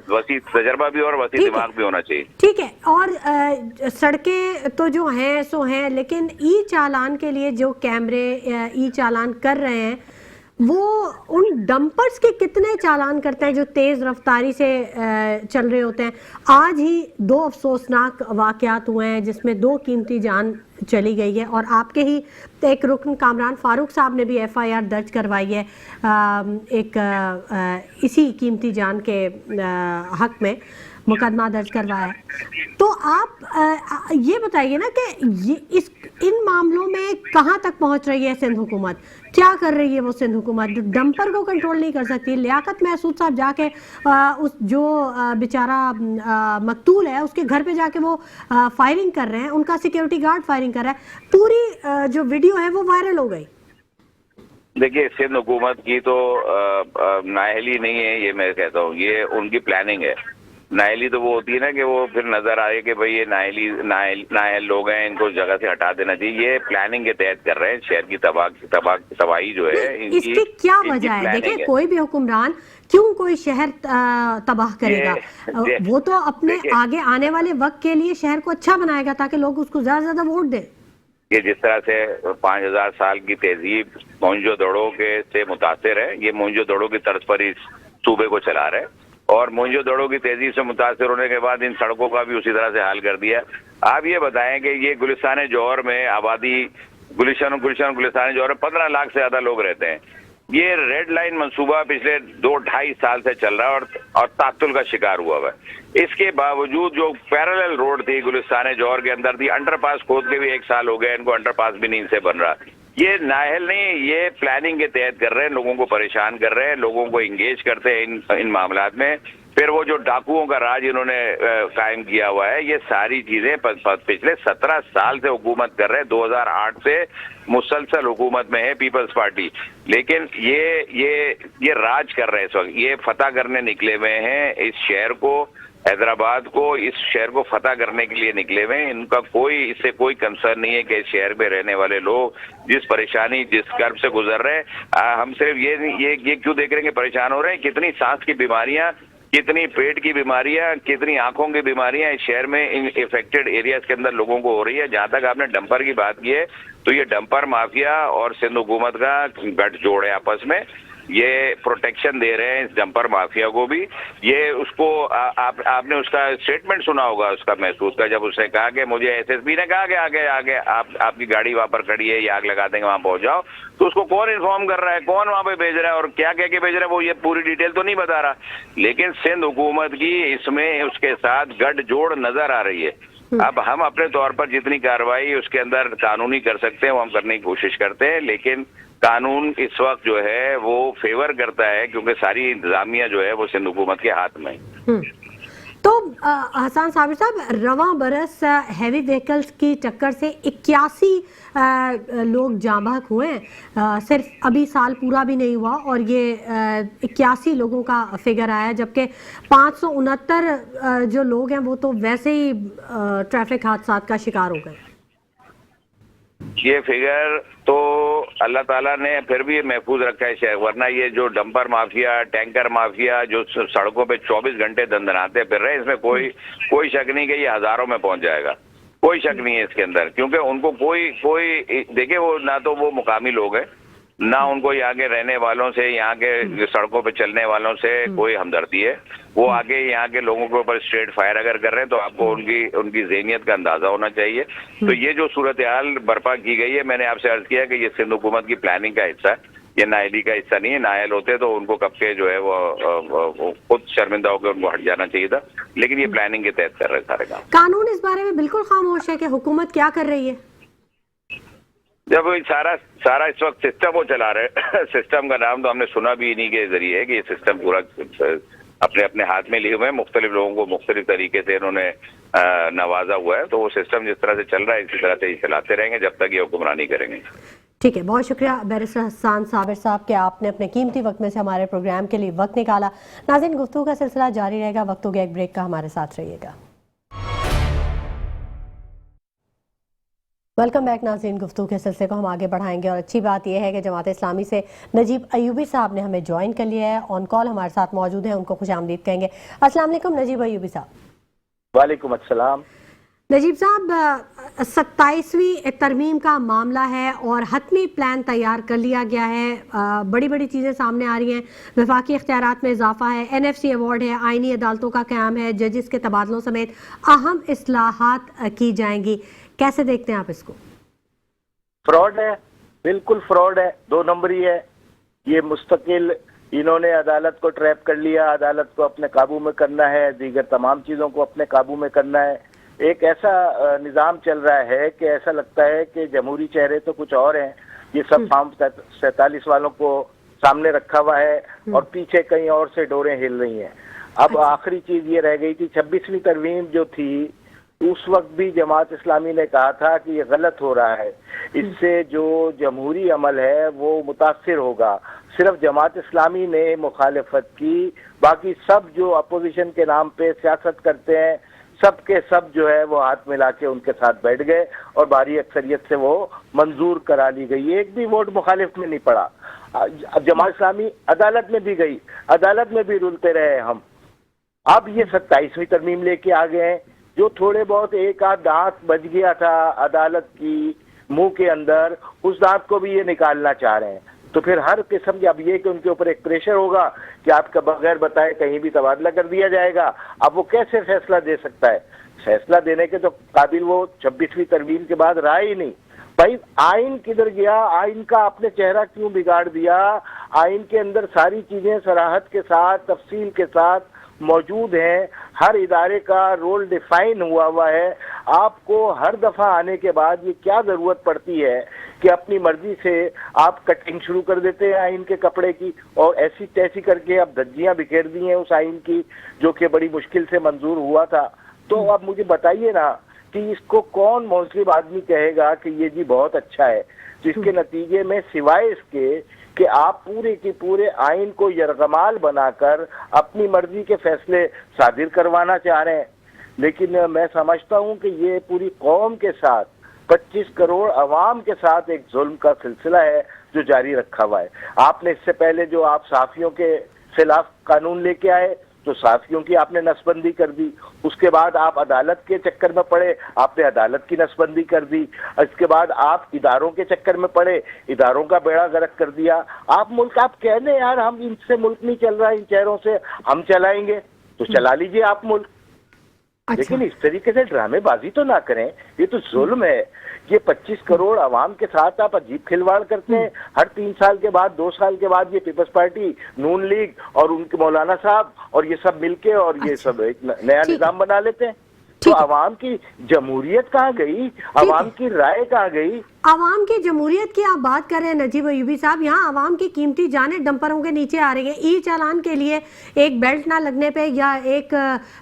वसी तजर्बा भी और वसी दिमाग भी होना चाहिए। ठीक है, और सड़कें तो जो हैं सो हैं, लेकिन ई चालान के लिए जो कैमरे ई चालान कर रहे हैं वो उन डंपर्स के कितने चालान करते हैं जो तेज रफ्तारी से चल रहे होते हैं? आज ही 2 अफसोसनाक वाकयात हुए हैं जिसमें 2 कीमती जान चली गई है, और आपके ही एक रुकन कामरान फारूक साहब ने भी एफआईआर दर्ज करवाई है इसी कीमती जान के हक में मुकदमा दर्ज करवाया है। तो आप ये बताइए ना कि इन मामलों में कहाँ तक पहुँच रही है सिंध हुकूमत? क्या कर रही है वो सिंध हुकूमत? डंपर को कंट्रोल नहीं कर सकती। लियाकत महसूद साहब जाके उस जो बेचारा मकतूल है उसके घर पे जाके वो फायरिंग कर रहे हैं, उनका सिक्योरिटी गार्ड फायरिंग कर रहा है, पूरी जो वीडियो है वो वायरल हो गई। देखिए, सिंध हुकूमत की तो नाअहली नहीं है, ये मैं कहता हूँ, ये उनकी प्लानिंग है। नाअहली तो वो होती है ना कि वो फिर नजर आए कि भाई ये नाअहल लोग हैं, इनको जगह से हटा देना चाहिए। ये प्लानिंग के तहत कर रहे हैं। शहर की तबाही जो है, इसकी क्या वजह है? देखिए, कोई भी हुक्मरान क्यों कोई शहर तबाह करेगा? वो तो अपने आगे आने वाले वक्त के लिए शहर को अच्छा बनाएगा ताकि लोग उसको ज्यादा से ज्यादा वोट दें। ये जिस तरह से 5000 साल की तहजीब मोहनजोदड़ो के से मुतासिर है, ये मोहनजोदड़ो की तर्ज पर इस सूबे को चला रहे हैं, और मोहनजोदड़ो की तेजीब से मुतासिर होने के बाद इन सड़कों का भी उसी तरह से हाल कर दिया। आप ये बताएं कि ये गुलिस्तान जौहर में आबादी, गुलिस्तान जौहर में 15 लाख से ज्यादा लोग रहते हैं। ये रेड लाइन मंसूबा पिछले 2-2.5 साल से चल रहा है और तात्तुल का शिकार हुआ है। इसके बावजूद जो पैरेलल रोड थी गुलिस्तान जौहर के अंदर थी, अंडरपास खोद के भी 1 साल हो गया, इनको अंडरपास भी नहीं से बन रहा। ये नाअहल नहीं, ये प्लानिंग के तहत कर रहे हैं, लोगों को परेशान कर रहे हैं, लोगों को इंगेज करते हैं इन मामलात में। फिर वो जो डाकुओं का राज इन्होंने कायम किया हुआ है, ये सारी चीजें पिछले 17 साल से हुकूमत कर रहे हैं। 2008 से मुसलसल हुकूमत में है पीपल्स पार्टी, लेकिन ये राज कर रहे हैं इस वक्त। ये फतह करने निकले हुए हैं इस शहर को, हैदराबाद को, इस शहर को फतह करने के लिए निकले हुए हैं। इनका इससे कोई कंसर्न नहीं है कि इस शहर में रहने वाले लोग जिस परेशानी, जिस कर्ब से गुजर रहे हैं। हम सिर्फ ये क्यों देख रहे हैं कि परेशान हो रहे हैं? कितनी सांस की बीमारियां, कितनी पेट की बीमारियां, कितनी आंखों की बीमारियां इस शहर में इन इफेक्टेड एरियाज के अंदर लोगों को हो रही है। जहां तक आपने डंपर की बात की है, तो ये डंपर माफिया और सिंध हुकूमत का गठजोड़ है आपस में। ये प्रोटेक्शन दे रहे हैं इस डंपर माफिया को भी। ये उसको आपने उसका स्टेटमेंट सुना होगा उसका महसूस का, जब उसने कहा कि मुझे एसएसपी ने कहा कि आगे आपकी गाड़ी वहां पर खड़ी है, ये आग लगा देंगे, वहां पहुंच जाओ। तो उसको कौन इन्फॉर्म कर रहा है, कौन वहां पे भेज रहा है और क्या कह के भेज रहा है, वो ये पूरी डिटेल तो नहीं बता रहा। लेकिन सिंध हुकूमत की इसमें उसके साथ गठजोड़ नजर आ रही है। अब हम अपने तौर पर जितनी कार्रवाई उसके अंदर कानूनी कर सकते हैं वो हम करने की कोशिश करते हैं, लेकिन कानून इस वक्त जो है वो फेवर करता है, क्योंकि सारी इंतजामिया जो है वो सिंध हुकूमत के हाथ में है। तो हसन साबिर साहब, रवां बरस हैवी व्हीकल्स की टक्कर से 81 लोग जाँ बहक हुए हैं। सिर्फ अभी साल पूरा भी नहीं हुआ और ये 81 लोगों का फिगर आया, जबकि 569 जो लोग हैं वो तो वैसे ही ट्रैफिक हादसात का शिकार हो गए। ये फिगर तो अल्लाह ताला ने फिर भी महफूज रखा है शहर, वरना ये जो डंपर माफिया, टैंकर माफिया जो सड़कों पे 24 घंटे दंदनाते फिर रहे हैं, इसमें कोई शक नहीं कि ये हजारों में पहुंच जाएगा। कोई शक नहीं है इसके अंदर, क्योंकि उनको कोई देखिए, वो ना तो वो मुकामी लोग हैं, ना उनको यहाँ के रहने वालों से, यहाँ के सड़कों पे चलने वालों से कोई हमदर्दी है। वो आगे यहाँ के लोगों के ऊपर स्ट्रेट फायर अगर कर रहे हैं तो आपको उनकी ज़हनियत का अंदाजा होना चाहिए। तो ये जो सूरत हाल बर्पा की गई है, मैंने आपसे अर्ज किया कि ये सिंध हुकूमत की प्लानिंग का हिस्सा है, ये नाअहली का हिस्सा नहीं है। नाअहल होते तो उनको कब के जो है वो खुद शर्मिंदा होकर उनको हट जाना चाहिए था, लेकिन ये प्लानिंग के तहत कर रहे सारे काम। कानून इस बारे में बिल्कुल खामोश है कि हुकूमत क्या कर रही है। जब सारा इस वक्त सिस्टम वो चला रहे सिस्टम का नाम तो हमने सुना भी इन्हीं के जरिए है कि ये सिस्टम पूरा अपने हाथ में लिए हुए हैं। मुख्तलिफ लोगों को मुख्तलिफ तरीके से इन्होंने नवाजा हुआ है, तो वो सिस्टम जिस तरह से चल रहा है इसी तरह से ही चलाते रहेंगे जब तक ये हुक्मरानी करेंगे। ठीक है, बहुत शुक्रिया बैरिस्टर हसन साबिर साहब कि आपने अपने कीमती वक्त में से हमारे प्रोग्राम के लिए वक्त निकाला। नाज़रीन, गुफ्तगू का सिलसिला जारी रहेगा, वक्त हो गया एक ब्रेक का, हमारे साथ रहिएगा। वेलकम बैक नाज़रीन, गुफ्तगू के सिलसिले को हम आगे बढ़ाएंगे और अच्छी बात यह है कि जमात इस्लामी से नजीब अयूबी साहब ने हमें ज्वाइन कर लिया है, ऑन कॉल हमारे साथ मौजूद है, उनको खुशामदीद कहेंगे। अस्सलाम वालेकुम नजीब अयूबी साहब। वालेकुम अस्सलाम। नजीब साहब, 27वीं तरमीम का मामला है और हतमी प्लान तैयार कर लिया गया है। बड़ी बड़ी चीज़ें सामने आ रही हैं, वफाकी इख्तियारात में इजाफा है, NFC अवार्ड है, आइनी अदालतों का क़याम है, जजेस के तबादलों समेत अहम इस्लाहात की जाएंगी। कैसे देखते हैं आप इसको? फ्रॉड है, बिल्कुल फ्रॉड है, 2 नंबरी है। ये मुस्तकिल इन्होंने अदालत को ट्रैप कर लिया, अदालत को अपने काबू में करना है, दीगर तमाम चीज़ों को अपने काबू में करना है। एक ऐसा निज़ाम चल रहा है कि ऐसा लगता है कि जमहूरी चेहरे तो कुछ और हैं, ये सब फॉर्म 47 वालों को सामने रखा हुआ है और पीछे कहीं और से डोरें हिल रही हैं। अब आखिरी चीज़ ये रह गई थी, 26वीं तरमीम जो थी उस वक्त भी जमात इस्लामी ने कहा था कि ये गलत हो रहा है, इससे जो जमहूरी अमल है वो मुतासिर होगा। सिर्फ जमात इस्लामी ने मुखालिफत की, बाकी सब जो अपोजिशन के नाम पे सियासत करते हैं सब के सब जो है वो हाथ मिला के उनके साथ बैठ गए और भारी अक्सरियत से वो मंजूर करा ली गई। एक भी वोट मुखालिफ में नहीं पड़ा। जमात इस्लामी अदालत में भी गई, अदालत में भी रुलते रहे हम। अब ये 27वीं तरमीम लेके आ गए हैं। जो थोड़े बहुत एक आध दांत बच गया था अदालत की मुंह के अंदर, उस दांत को भी ये निकालना चाह रहे हैं। तो फिर हर किस्म की, अब ये कि उनके ऊपर एक प्रेशर होगा कि आपका बगैर बताए कहीं भी तबादला कर दिया जाएगा। अब वो कैसे फैसला दे सकता है? फैसला देने के तो काबिल वो 26वीं तरमीम के बाद रहा ही नहीं। भाई आइन किधर गया? आइन का आपने चेहरा क्यों बिगाड़ दिया? आइन के अंदर सारी चीजें सराहत के साथ, तफसील के साथ मौजूद हैं। हर इदारे का रोल डिफाइन हुआ है। आपको हर दफा आने के बाद ये क्या जरूरत पड़ती है कि अपनी मर्जी से आप कटिंग शुरू कर देते हैं आइन के कपड़े की, और ऐसी तैसी करके अब धज्जियां बिखेर दी हैं उस आइन की जो कि बड़ी मुश्किल से मंजूर हुआ था। तो अब मुझे बताइए ना कि इसको कौन मुस्लिम आदमी कहेगा कि ये जी बहुत अच्छा है, जिसके नतीजे में सिवाय इसके कि आप पूरे के पूरे आइन को यरगमाल बनाकर अपनी मर्जी के फैसले सादिर करवाना चाह रहे हैं। लेकिन मैं समझता हूं कि ये पूरी कौम के साथ 25 करोड़ अवाम के साथ एक जुल्म का सिलसिला है जो जारी रखा हुआ है। आपने इससे पहले जो आप साफियों के खिलाफ कानून लेके आए तो साफियों की आपने नसबंदी कर दी। उसके बाद आप अदालत के चक्कर में पड़े, आपने अदालत की नसबंदी कर दी। इसके बाद आप इदारों के चक्कर में पड़े, इदारों का बेड़ा गर्क कर दिया। आप मुल्क, आप कह दें यार हम इनसे मुल्क नहीं चल रहा, इन चेहरों से हम चलाएंगे, तो चला लीजिए आप मुल्क। अच्छा। लेकिन इस तरीके से ड्रामेबाजी तो ना करें, ये तो जुल्म है। ये 25 करोड़ अवाम के साथ आप अजीब खिलवाड़ करते हैं। हर 3 साल के बाद, 2 साल के बाद ये पीपल्स पार्टी, नून लीग और उनके मौलाना साहब और ये सब मिलके और ये सब एक नया निजाम बना लेते हैं। तो अवाम की जमहूरियत कहाँ गई? अवाम की राय कहाँ गई? आवाम की जमहूरियत की आप बात कर रहे हैं नजीब अयूबी साहब, यहाँ आवाम की कीमती जानें डंपरों के नीचे आ रही हैं। ई चालान के लिए एक बेल्ट ना लगने पे या एक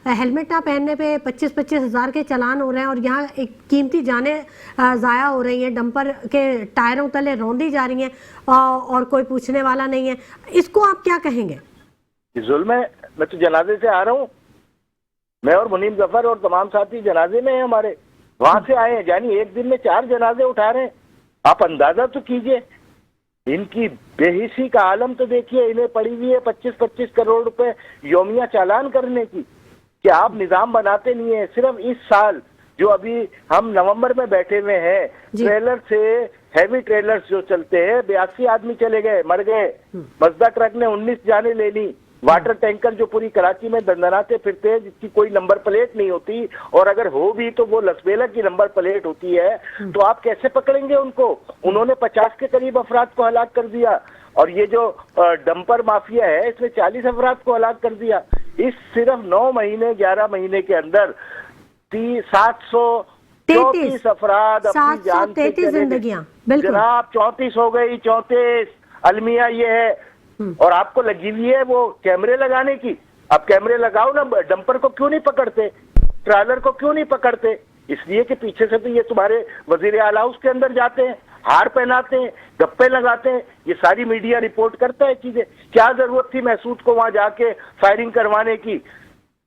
हेलमेट ना पहनने पे 25-25 हज़ार के चालान हो रहे हैं और यहाँ एक कीमती जानें ज़ाया हो रही हैं, डंपर के टायरों तले रौंदी जा रही हैं और कोई पूछने वाला नहीं है। इसको आप क्या कहेंगे? जुल्म है। मैं तो जनाजे से आ रहा हूँ, मैं और मुनीम जफर और तमाम साथी जनाजे में हैं हमारे, वहां से आए हैं। यानी एक दिन में 4 जनाजे उठा रहे हैं। आप अंदाजा तो कीजिए, इनकी बेहिसी का आलम तो देखिए। इन्हें पड़ी हुई है 25-25 करोड़ रुपए योमिया चालान करने की, कि आप निजाम बनाते नहीं है। सिर्फ इस साल जो अभी हम नवंबर में बैठे हुए हैं, ट्रेलर से हैवी ट्रेलर्स जो चलते हैं 82 आदमी चले गए, मर गए। मजदा ट्रक ने 19 जाने ले ली। वाटर टैंकर जो पूरी कराची में दंदनाते फिरते हैं, जिसकी कोई नंबर प्लेट नहीं होती, और अगर हो भी तो वो लसबेला की नंबर प्लेट होती है, तो आप कैसे पकड़ेंगे उनको? उन्होंने 50 के करीब अफराद को हलाक कर दिया। और ये जो डंपर माफिया है इसने 40 अफराद को हलाक कर दिया। इस सिर्फ 9 महीने 11 महीने के अंदर 734 अफराद अपनी जान से चले गए। जनाब 34 हो गई, 34। अलमिया ये है। और आपको लगी हुई है वो कैमरे लगाने की। अब कैमरे लगाओ ना, डंपर को क्यों नहीं पकड़ते, ट्रेलर को क्यों नहीं पकड़ते? इसलिए कि पीछे से तो ये तुम्हारे वजीर आला हाउस के अंदर जाते हैं, हार पहनाते हैं, गप्पे लगाते हैं। ये सारी मीडिया रिपोर्ट करता है चीजें। क्या जरूरत थी महसूद को वहां जाके फायरिंग करवाने की?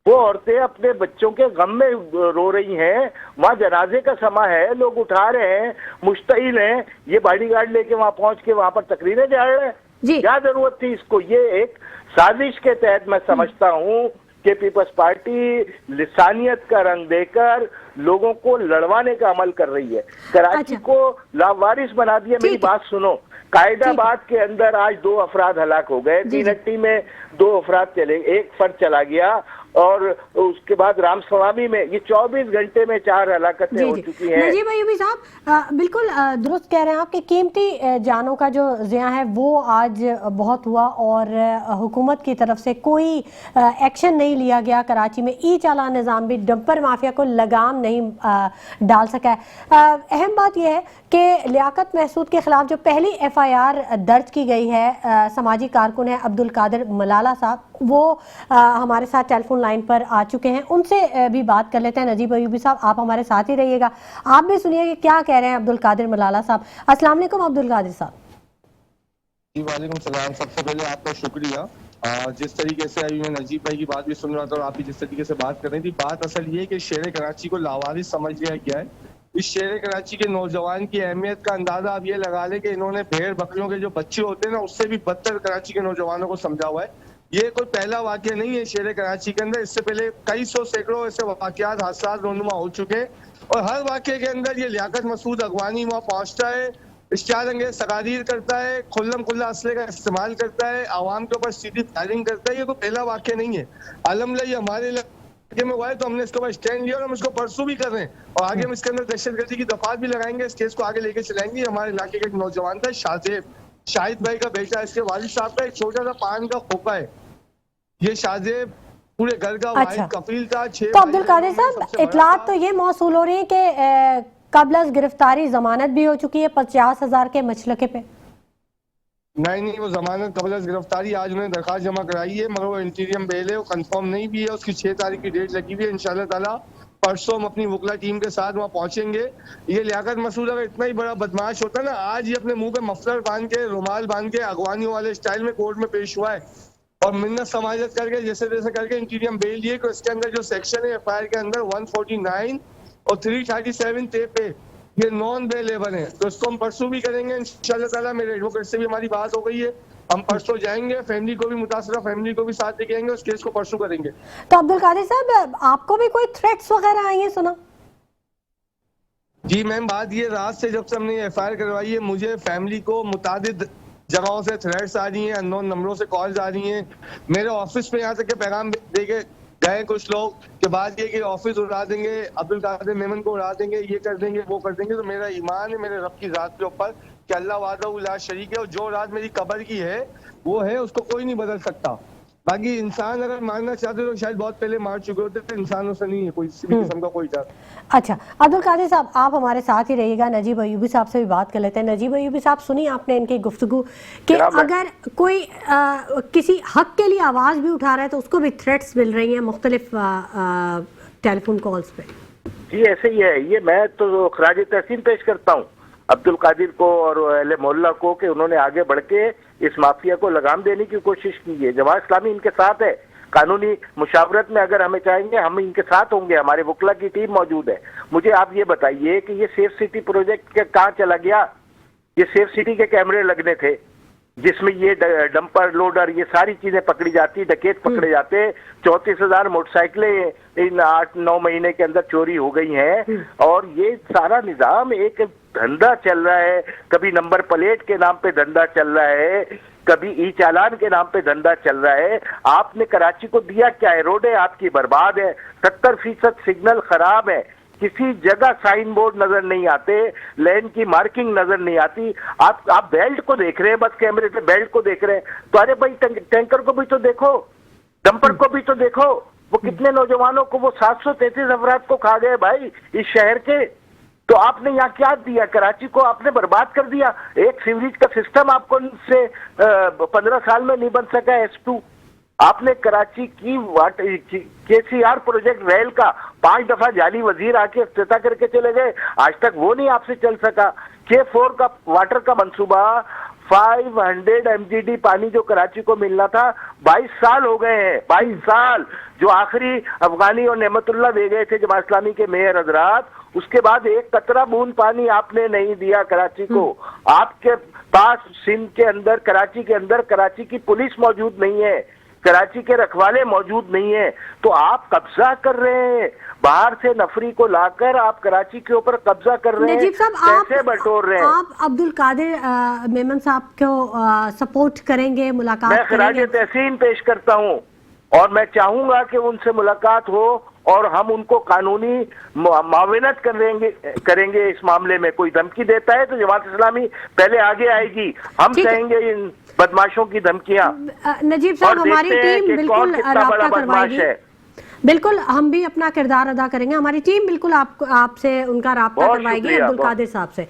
वो औरतें अपने बच्चों के गम में रो रही हैं। वहां जनाजे का समा है, लोग उठा रहे हैं, मुश्तइल हैं। ये बॉडीगार्ड लेके वहां पहुंच के वहां पर तकरीरें झाड़ रहे हैं। क्या जरूरत थी इसको? ये एक साजिश के तहत मैं समझता हूं कि पीपल्स पार्टी लिसानियत का रंग देकर लोगों को लड़वाने का अमल कर रही है। कराची को लावारिस बना दिया। मेरी बात सुनो, कायदाबाद के अंदर आज 2 अफराद हलाक हो गए, तीनट्टी में 2 अफराद चले, एक फर्द चला गया, और उसके बाद रामस्वामी में ये 24 घंटे में 4 हलाकतें हो चुकी हैं। नजीब अयूबी साहब बिल्कुल दुरुस्त कह रहे हैं आप कि कीमती जानों का जो ज़िया है वो आज बहुत हुआ और हुकूमत की तरफ से कोई एक्शन नहीं लिया गया। कराची में ई चालान निज़ाम भी डंपर माफिया को लगाम नहीं डाल सका है। अहम बात यह है कि लियाकत महसूद के खिलाफ जो पहली FIR दर्ज की गई है, समाजी कारकुन है अब्दुल कादिर मलाला साहब, वो हमारे साथ टेलीफोन लाइन पर आ चुके हैं, उनसे भी बात कर लेते हैं। नजीब अयूबी साहब, आप हमारे साथ ही रहिएगा, आप भी सुनिए कि क्या कह रहे हैं अब्दुल कादिर मलाला साहब। अस्सलाम वालेकुम अब्दुल कादिर साहब। जी वालेकुम सलाम। सबसे पहले आपका शुक्रिया। जिस तरीके से अभी मैं नजीब भाई की बात भी सुन रहा था और आप भी जिस तरीके से बात कर रही थी, बात असल ये है कि शेर कराची को लावारिस समझ लिया गया है। इस शेर कराची के नौजवान की अहमियत का अंदाजा आप ये लगा लें कि इन्होंने भेड़ बकरियों के जो बच्चे होते हैं ना, उससे भी बदतर कराची के नौजवानों को समझा हुआ है। ये कोई पहला वाकया नहीं है शेर कराची के अंदर, इससे पहले कई सौ सैकड़ों ऐसे वाकयात हादसा रोनुमा हो चुके हैं और हर वाकये के अंदर ये लियाकत मसूद अगवानी वहाँ पहुंचता है, इश्तिहार तकारीर करता है, खुल्लम खुल्ला असले का इस्तेमाल करता है, आवाम के ऊपर सीधी फायरिंग करता है। ये कोई पहला वाकया नहीं है। अलहमदुलिल्लाह ये हमारे इलाके में हुआ है तो हमने इसके ऊपर स्टैंड लिया और हम इसको परसों भी कर रहे हैं और आगे हम इसके अंदर दहशतगर्दी की दफात भी लगाएंगे, इस केस को आगे लेके चलाएंगे। हमारे इलाके का एक नौजवान था शाहिद भाई का बेटा, इसके वालिद साहब का एक छोटा सा पान का खोखा है। ये शाहजेब पूरे घर का वाहिद कफील था। तो अब्दुल कादिर साहब, इतलात तो ये मौसूल हो रही है कि कबल गिरफ्तारी जमानत भी हो चुकी है 50,000 के मचलके पे। नहीं, वो जमानत कबल गिरफ्तारी आज उन्होंने दरखास्त जमा कराई है, मगर वो इंटीरियम बेल है, वो कंफर्म नहीं भी है। उसकी 6 तारीख की डेट लगी हुई है। इंशाल्लाह ताला परसों हम अपनी वकला टीम के साथ वहाँ पहुंचेंगे। ये लियाकत मसूद अगर इतना ही बड़ा बदमाश होता ना, आज ये अपने मुंह पे मफलर बांध के, रुमाल बांध के, अगवानियों वाले स्टाइल में कोर्ट में पेश हुआ है और मिन्नत समाजत करके जैसे जैसे करके इंटीरियम बेल दिए। इसके अंदर जो सेक्शन है FIR के अंदर 149 और 337 पे ये नॉन बेलेबल है, तो इसको हम परसों भी करेंगे इंशाल्लाह ताला। मेरे एडवोकेट से भी हमारी बात हो गई है, हम परसों जाएंगे, फैमिली को भी, मुतासरा फैमिली को भी साथ लेके आएंगे, उस केस को परसों करेंगे। तो अब्दुल कादिर साहब, आपको भी कोई थ्रेट्स वगैरह आई है सुना? जी मैम, बात ये रात से जब से हमने FIR करवाई है, मुझे फैमिली को मुतादिद जगहों से थ्रेट्स आ रही हैं, अननोन नंबरों से कॉल्स आ रही हैं। मेरे ऑफिस में यहाँ तक के पैगाम दे के गए कुछ लोग के बाद ये कि ऑफिस उड़ा देंगे, अब्दुल कादिर मेमन को उड़ा देंगे, ये कर देंगे, वो कर देंगे। तो मेरा ईमान है मेरे रब की जात के ऊपर कि अल्लाह वाहदहू ला शरीक है और जो रात मेरी कब्र की है वो है, उसको कोई नहीं बदल सकता। बाकी इंसान अगर मारना चाहते तो शायद बहुत पहले मार चुके होते, तो इंसानों से नहीं है कोई किसी भी किस्म का कोई डर। अच्छा अब्दुल कादिर साहब, आप हमारे साथ ही रहिएगा, नजीब अयूबी साहब से भी बात कर लेते हैं। नजीब अयूबी साहब, सुनिए आपने इनकी गुफ्तगू कि अगर कोई किसी हक के लिए आवाज भी उठा रहा है तो उसको भी थ्रेट्स मिल रही हैं मुख्तलिफ टेलीफोन कॉल्स पे। जी ऐसे ही है। ये मैं तो खराज तहसीन पेश करता हूँ अब्दुल कादिर को और अहले मोहल्ला को कि उन्होंने आगे बढ़ के इस माफिया को लगाम देने की कोशिश की है। जमात इस्लामी इनके साथ है, कानूनी मुशावरत में अगर हमें चाहेंगे हम इनके साथ होंगे, हमारे वकला की टीम मौजूद है। मुझे आप ये बताइए कि ये सेफ सिटी प्रोजेक्ट कहाँ चला गया? ये सेफ सिटी के कैमरे लगने थे जिसमें ये डंपर लोडर ये सारी चीजें पकड़ी जाती, डकैत पकड़े जाते। 34,000 मोटरसाइकिलें इन 8-9 महीने के अंदर चोरी हो गई हैं और ये सारा निजाम एक धंधा चल रहा है। कभी नंबर प्लेट के नाम पे धंधा चल रहा है, कभी ई चालान के नाम पे धंधा चल रहा है। आपने कराची को दिया क्या है? रोडें आपकी बर्बाद है, 70% सिग्नल खराब है, किसी जगह साइन बोर्ड नजर नहीं आते, लेन की मार्किंग नजर नहीं आती। आप बेल्ट को देख रहे हैं, बस कैमरे पे बेल्ट को देख रहे हैं। तो अरे भाई टैंकर को भी तो देखो, डंपर को भी तो देखो, वो कितने नौजवानों को, वो 733 अफराद को खा गए भाई इस शहर के। तो आपने यहाँ क्या दिया? कराची को आपने बर्बाद कर दिया। एक सीवरेज का सिस्टम आपको से 15 साल में नहीं बन सका S2। आपने कराची की KCR प्रोजेक्ट रेल का 5 दफा जाली वजीर आके इफ्तिताह करके चले गए, आज तक वो नहीं आपसे चल सका। K4 का वाटर का मंसूबा 500 MGD पानी जो कराची को मिलना था 22 साल हो गए हैं, 22 साल। जो आखिरी अफगानी और नेमतुल्लाह दे गए थे जमात इस्लामी के मेयर हजरात, उसके बाद एक कतरा बूंद पानी आपने नहीं दिया कराची को। आपके पास सिंध के अंदर, कराची के अंदर कराची की पुलिस मौजूद नहीं है, कराची के रखवाले मौजूद नहीं है, तो आप कब्जा कर रहे हैं। बाहर से नफरी को लाकर आप कराची के ऊपर कब्जा कर रहे हैं, पैसे बटोर रहे हैं। आप अब्दुल कादिर मेमन साहब को सपोर्ट करेंगे, मुलाकात मैं खराज तहसीन पेश करता हूं और मैं चाहूंगा कि उनसे मुलाकात हो और हम उनको कानूनी माविनत करेंगे इस मामले में। कोई धमकी देता है तो जमात इस्लामी पहले आगे आएगी, हम कहेंगे इन बदमाशों की धमकियां। नजीब साहब, हमारी टीम बिल्कुल राब्ता करवाएगी, बिल्कुल हम भी अपना किरदार अदा करेंगे, हमारी टीम बिल्कुल आपसे उनका राब्ता करवाएगी अब्दुल कादिर साहब से।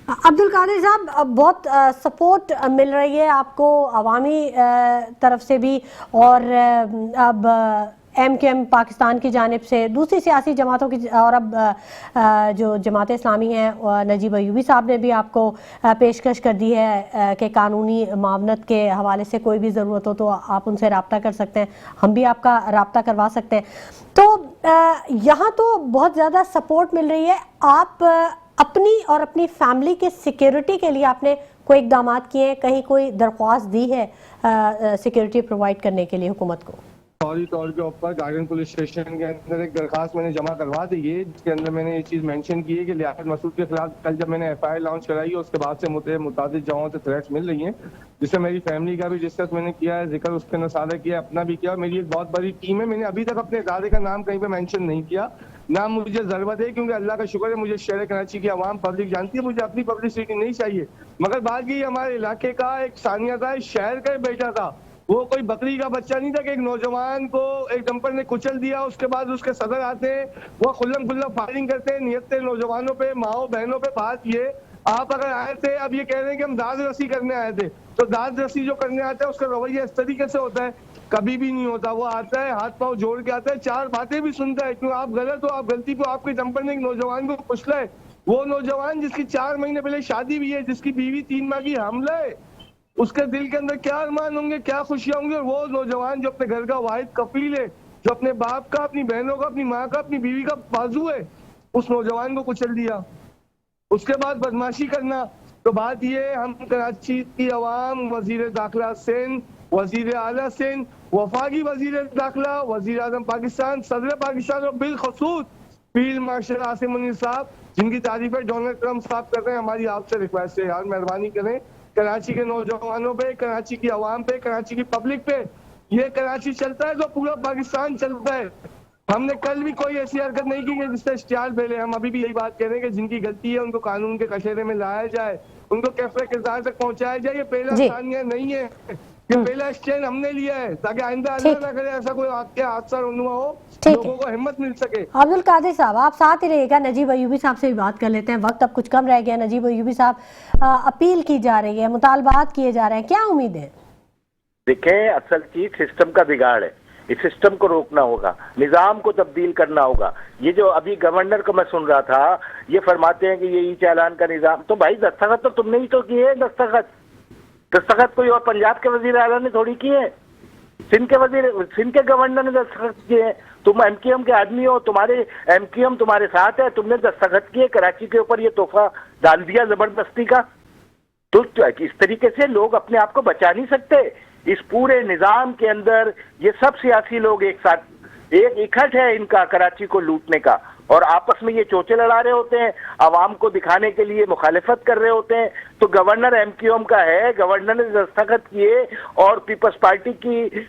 अब्दुल कादिर साहब, बहुत सपोर्ट मिल रही है आपको अवामी तरफ से भी, और अब MQM पाकिस्तान की जानिब से, दूसरी सियासी जमातों की, और अब जो जमात इस्लामी है नजीब अयूबी साहब ने भी आपको पेशकश कर दी है कि कानूनी मावनत के हवाले से कोई भी ज़रूरत हो तो आप उनसे रब्ता कर सकते हैं, हम भी आपका रब्ता करवा सकते हैं। तो यहाँ तो बहुत ज़्यादा सपोर्ट मिल रही है। आप अपनी और अपनी फैमिली के सिक्योरिटी के लिए आपने कोई इक़दाम किए हैं, कहीं कोई दरख्वास्त दी है सिक्योरिटी प्रोवाइड करने के लिए हुकूमत को? फौरी तौर के ऊपर गार्डन पुलिस स्टेशन के अंदर एक दरखास्त मैंने जमा करवा दी है, जिसके अंदर मैंने ये चीज मेंशन की है कि लियाकत मसूद के खिलाफ कल जब मैंने FIR लॉन्च कराई है उसके बाद से मुझे मुताबिक जगहों से थ्रेट्स मिल रही हैं, जिससे मेरी फैमिली का भी डिस्कस मैंने किया है, जिक्र उसके अंदर सादा किया, अपना भी किया। मेरी एक बहुत बड़ी टीम है। मैंने अभी तक अपने इदारे का नाम कहीं पे मेंशन नहीं किया, ना मुझे जरूरत है, क्योंकि अल्लाह का शुक्र है मुझे शहर कराची की आवाम पब्लिक जानती है, मुझे अपनी पब्लिसिटी नहीं चाहिए। मगर बात ये हमारे इलाके का एक सानिया था, शहर का बेटा था, वो कोई बकरी का बच्चा नहीं था कि एक नौजवान को एक डंपर ने कुचल दिया, उसके बाद उसके सदर आते हैं, वो खुल्लम खुल्ला फायरिंग करते हैं नियत्ते नौजवानों पे, माओ बहनों पे। बात ये, आप अगर आए थे, अब ये कह रहे हैं कि हम दाद रसी करने आए थे, तो दाद रसी जो करने आता है उसका रवैया इस तरीके से होता है? कभी भी नहीं होता। वो आता है, हाथ पांव जोड़ के आता है, चार बातें भी सुनता है, क्यों आप गलत हो, आप गलती पे आपके डंपर ने एक नौजवान को कुचला है। वो नौजवान जिसकी 4 महीने पहले शादी भी है, जिसकी बीवी 3 माह की हामला है, उसके दिल के अंदर क्या अरमान होंगे, क्या खुशियां होंगी। और वो नौजवान जो अपने घर का वाहिद कफील है, जो अपने बाप का, अपनी बहनों का, अपनी माँ का, अपनी बीवी का बाजू है, उस नौजवान को कुचल दिया। उसके बाद बदमाशी करना। तो बात ये, हम कराची की अवाम, वजीर दाखिला सिंध, वजीर आला सिंध, वफाकी वजीर दाखिला, वजीर आजम पाकिस्तान, सदर पाकिस्तान और बिलखसूस फील्ड मार्शल आसिम मुनीर साहब, जिनकी तारीफें डोनाल्ड ट्रंप साहब कर रहे हैं, हमारी आपसे रिक्वेस्ट है, यार मेहरबानी करें, कराची के नौजवानों पे, कराची की आवाम पे, कराची की पब्लिक पे। ये कराची चलता है तो पूरा पाकिस्तान चलता है। हमने कल भी कोई ऐसी हरकत नहीं की कि जिससे इश्तिहार फैले। हम अभी भी यही बात कह रहे हैं कि जिनकी गलती है उनको कानून के कशेरे में लाया जाए, उनको कैफे किरदार तक पहुंचाया जाए। ये पहला सानिया नहीं है, ये पहला स्टैंड हमने लिया है, ताकि आइंदा अल्लाह ना करे ऐसा कोई हादसा रुनुमा हो, लोगों को हिम्मत मिल सके। अब्दुल कादिर साहब, आप साथ ही रहिएगा, नजीब अयूबी साहब से भी बात कर लेते हैं, वक्त अब कुछ कम रह गया। नजीब अयूबी साहब, अपील की जा रही है, मुतालबात किए जा रहे हैं, क्या उम्मीद है? देखें, असल चीज सिस्टम का बिगाड़ है, इस सिस्टम को रोकना होगा, निजाम को तब्दील करना होगा। ये जो अभी गवर्नर को मैं सुन रहा था, ये फरमाते हैं कि ये चालान का निजाम, तो भाई दस्तखत तो तुमने ही तो किए। दस्तखत कोई और पंजाब के वजीर आला ने थोड़ी किए, सिंध के गवर्नर ने दस्तखत किए। तुम MQM के आदमी हो, तुम्हारे MQM तुम्हारे साथ है, तुमने दस्तखत किए, कराची के ऊपर ये तोहफा डाल दिया जबरदस्ती का। तो इस तरीके से लोग अपने आप को बचा नहीं सकते। इस पूरे निजाम के अंदर ये सब सियासी लोग एक साथ एक इकट्ठ है इनका कराची को लूटने का, और आपस में ये चोचे लड़ा रहे होते हैं, आवाम को दिखाने के लिए मुखालिफत कर रहे होते हैं। तो गवर्नर MQM का है, गवर्नर ने दस्तखत किए और पीपल्स पार्टी की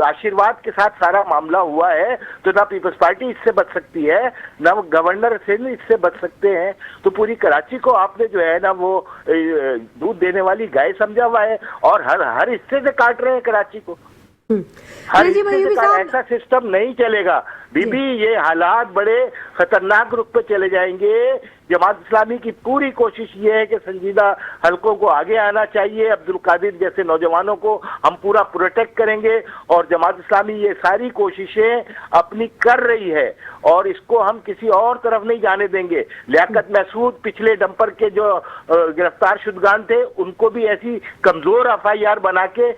आशीर्वाद के साथ सारा मामला हुआ है, तो ना पीपल्स पार्टी इससे बच सकती है, ना गवर्नर सिंध इससे बच सकते हैं। तो पूरी कराची को आपने जो है ना वो दूध देने वाली गाय समझा हुआ है, और हर हिस्से से काट रहे हैं कराची को। हर ऐसा सिस्टम नहीं चलेगा बीबी। ये हालात बड़े खतरनाक रुख पे चले जाएंगे। जमात इस्लामी की पूरी कोशिश ये है कि संजीदा हलकों को आगे आना चाहिए। अब्दुल कादिर जैसे नौजवानों को हम पूरा प्रोटेक्ट करेंगे, और जमात इस्लामी ये सारी कोशिशें अपनी कर रही है, और इसको हम किसी और तरफ नहीं जाने देंगे। लियाकत महसूद पिछले डंपर के जो गिरफ्तार शुदगान थे, उनको भी ऐसी कमजोर FIR बना के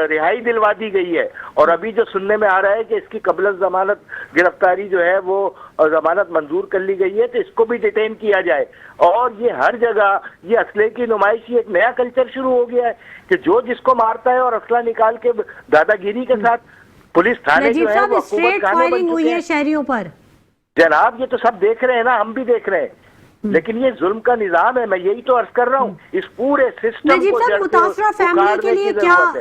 रिहाई दिलवा दी गई है। और अभी जो सुनने में आ रहा है कि इसकी कबल जमानत गिरफ्तारी जो है वो जमानत मंजूर कर ली गई है, तो इसको भी डिटेन किया जाए। और ये हर जगह ये असले की नुमाइश, एक नया कल्चर शुरू हो गया है कि जो जिसको मारता है और असला निकाल के दादागिरी के साथ पुलिस थाने जो है वो हुकूमत खाने बन चुके हैं शहरियों पर। जनाब ये तो सब देख रहे हैं ना, हम भी देख रहे हैं, लेकिन ये जुल्म का निजाम है। मैं यही तो अर्ज कर रहा हूँ, इस पूरे सिस्टम को मुतासरा फैमिली के लिए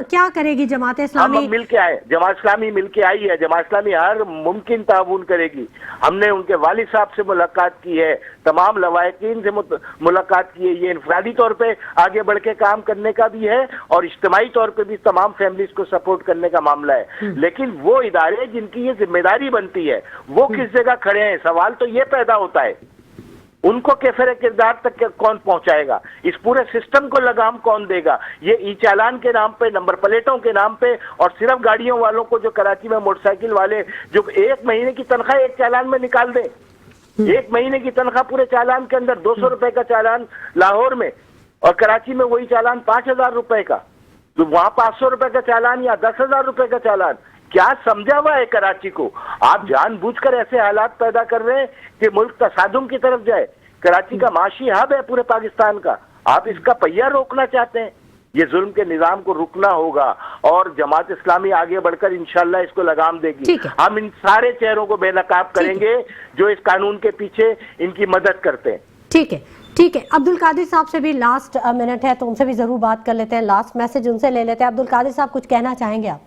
क्या करेगी जमात इस्लामी? हम मिल के आए, जमात इस्लामी मिल के आई है, जमात इस्लामी हर मुमकिन ताउन करेगी। हमने उनके वालिद साहब से मुलाकात की है, तमाम लवायकीन से मुलाकात की है। ये इनफरादी तौर पे आगे बढ़ के काम करने का भी है, और इज्तिमाई तौर पे भी तमाम फैमिलीज को सपोर्ट करने का मामला है। लेकिन वो इदारे जिनकी ये जिम्मेदारी बनती है, वो किस जगह खड़े हैं, सवाल तो ये पैदा होता है। उनको कैफरे किरदार तक कौन पहुंचाएगा? इस पूरे सिस्टम को लगाम कौन देगा? ये ई चालान के नाम पे, नंबर प्लेटों के नाम पे, और सिर्फ गाड़ियों वालों को, जो कराची में मोटरसाइकिल वाले जो 1 महीने की तनख्वाह एक चालान में निकाल दे, 1 महीने की तनख्वाह पूरे चालान के अंदर, 200 रुपए का चालान लाहौर में, और कराची में वही चालान 5,000 रुपए का, तो वहां 500 रुपए का चालान या 10,000 रुपए का चालान। क्या समझा हुआ है कराची को? आप जानबूझकर ऐसे हालात पैदा कर रहे हैं कि मुल्क तसादुम की तरफ जाए। कराची का माशी हब है पूरे पाकिस्तान का, आप इसका पहिया रोकना चाहते हैं। ये जुल्म के निजाम को रुकना होगा, और जमात इस्लामी आगे बढ़कर इंशाल्लाह इसको लगाम देगी। हम इन सारे चेहरों को बेनकाब करेंगे जो इस कानून के पीछे इनकी मदद करते हैं। ठीक है, ठीक है। अब्दुल कादिर साहब से भी लास्ट मिनट है, तो उनसे भी जरूर बात कर लेते हैं, लास्ट मैसेज उनसे ले लेते हैं। अब्दुल कादिर साहब, कुछ कहना चाहेंगे आप?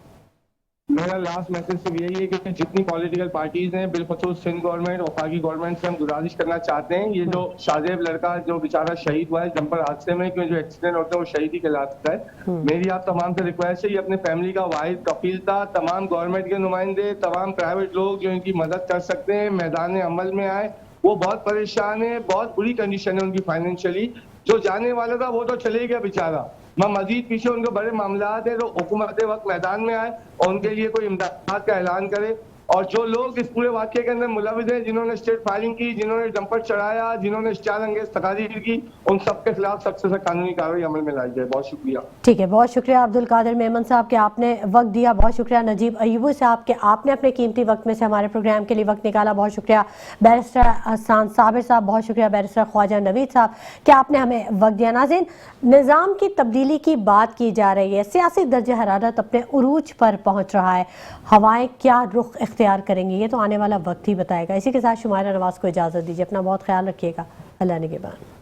मेरा लास्ट मैसेज सिर्फ यही है कि जितनी पॉलिटिकल पार्टीज हैं, बिलखसूस सिंध गवर्नमेंट, वफाकी गवर्नमेंट से हम गुजारिश करना चाहते हैं, ये जो शाहजेब लड़का जो बेचारा शहीद हुआ है जंपर हादसे में, क्योंकि जो एक्सीडेंट होता है वो शहीदी कहलाता है, मेरी आप तमाम से रिक्वेस्ट है, ये अपने फैमिली का वाहिद कफील था। तमाम गवर्नमेंट के नुमाइंदे, तमाम प्राइवेट लोग जो इनकी मदद कर सकते हैं मैदान अमल में आए। वो बहुत परेशान है, बहुत बुरी कंडीशन है उनकी फाइनेंशियली। जो जाने वाला था वो तो चले गया बेचारा, मैं मजीद पीछे उनको बड़े मामलात है, तो हुकूमत वक्त मैदान में आए और उनके लिए कोई इमदाद का ऐलान करे। और जो लोग इस पूरे वाक़े के अंदर मुलविस हैं, जिन्होंने स्टेट फायरिंग की, जिन्होंने डंपर चढ़ाया, जिन्होंने इश्तियाल अंगेज तकारीर की, उन सबके खिलाफ सख्त से कानूनी कार्रवाई अमल में लाई जाए। बहुत शुक्रिया। ठीक है, बहुत शुक्रिया अब्दुल कादिर मेमन साहब के आपने वक्त दिया। बहुत शुक्रिया नजीब अयूबी साहब के आपने अपने कीमती वक्त में से हमारे प्रोग्राम के लिए वक्त निकाला। बहुत शुक्रिया बैरिस्टर हसन साबिर साहब, बहुत शुक्रिया बैरिस्टर ख्वाजा नवीद साहब कि आपने हमें वक्त दिया। नाज़रीन, निज़ाम की तब्दीली की बात की जा रही है, सियासी दर्जे हरारत अपने उरूज पर पहुँच रहा है, हवाएं क्या रुख इख्तियार करेंगी ये तो आने वाला वक्त ही बताएगा। इसी के साथ शुमारा नवाज को इजाज़त दीजिए, अपना बहुत ख्याल रखिएगा। अल्लाह निगहबान।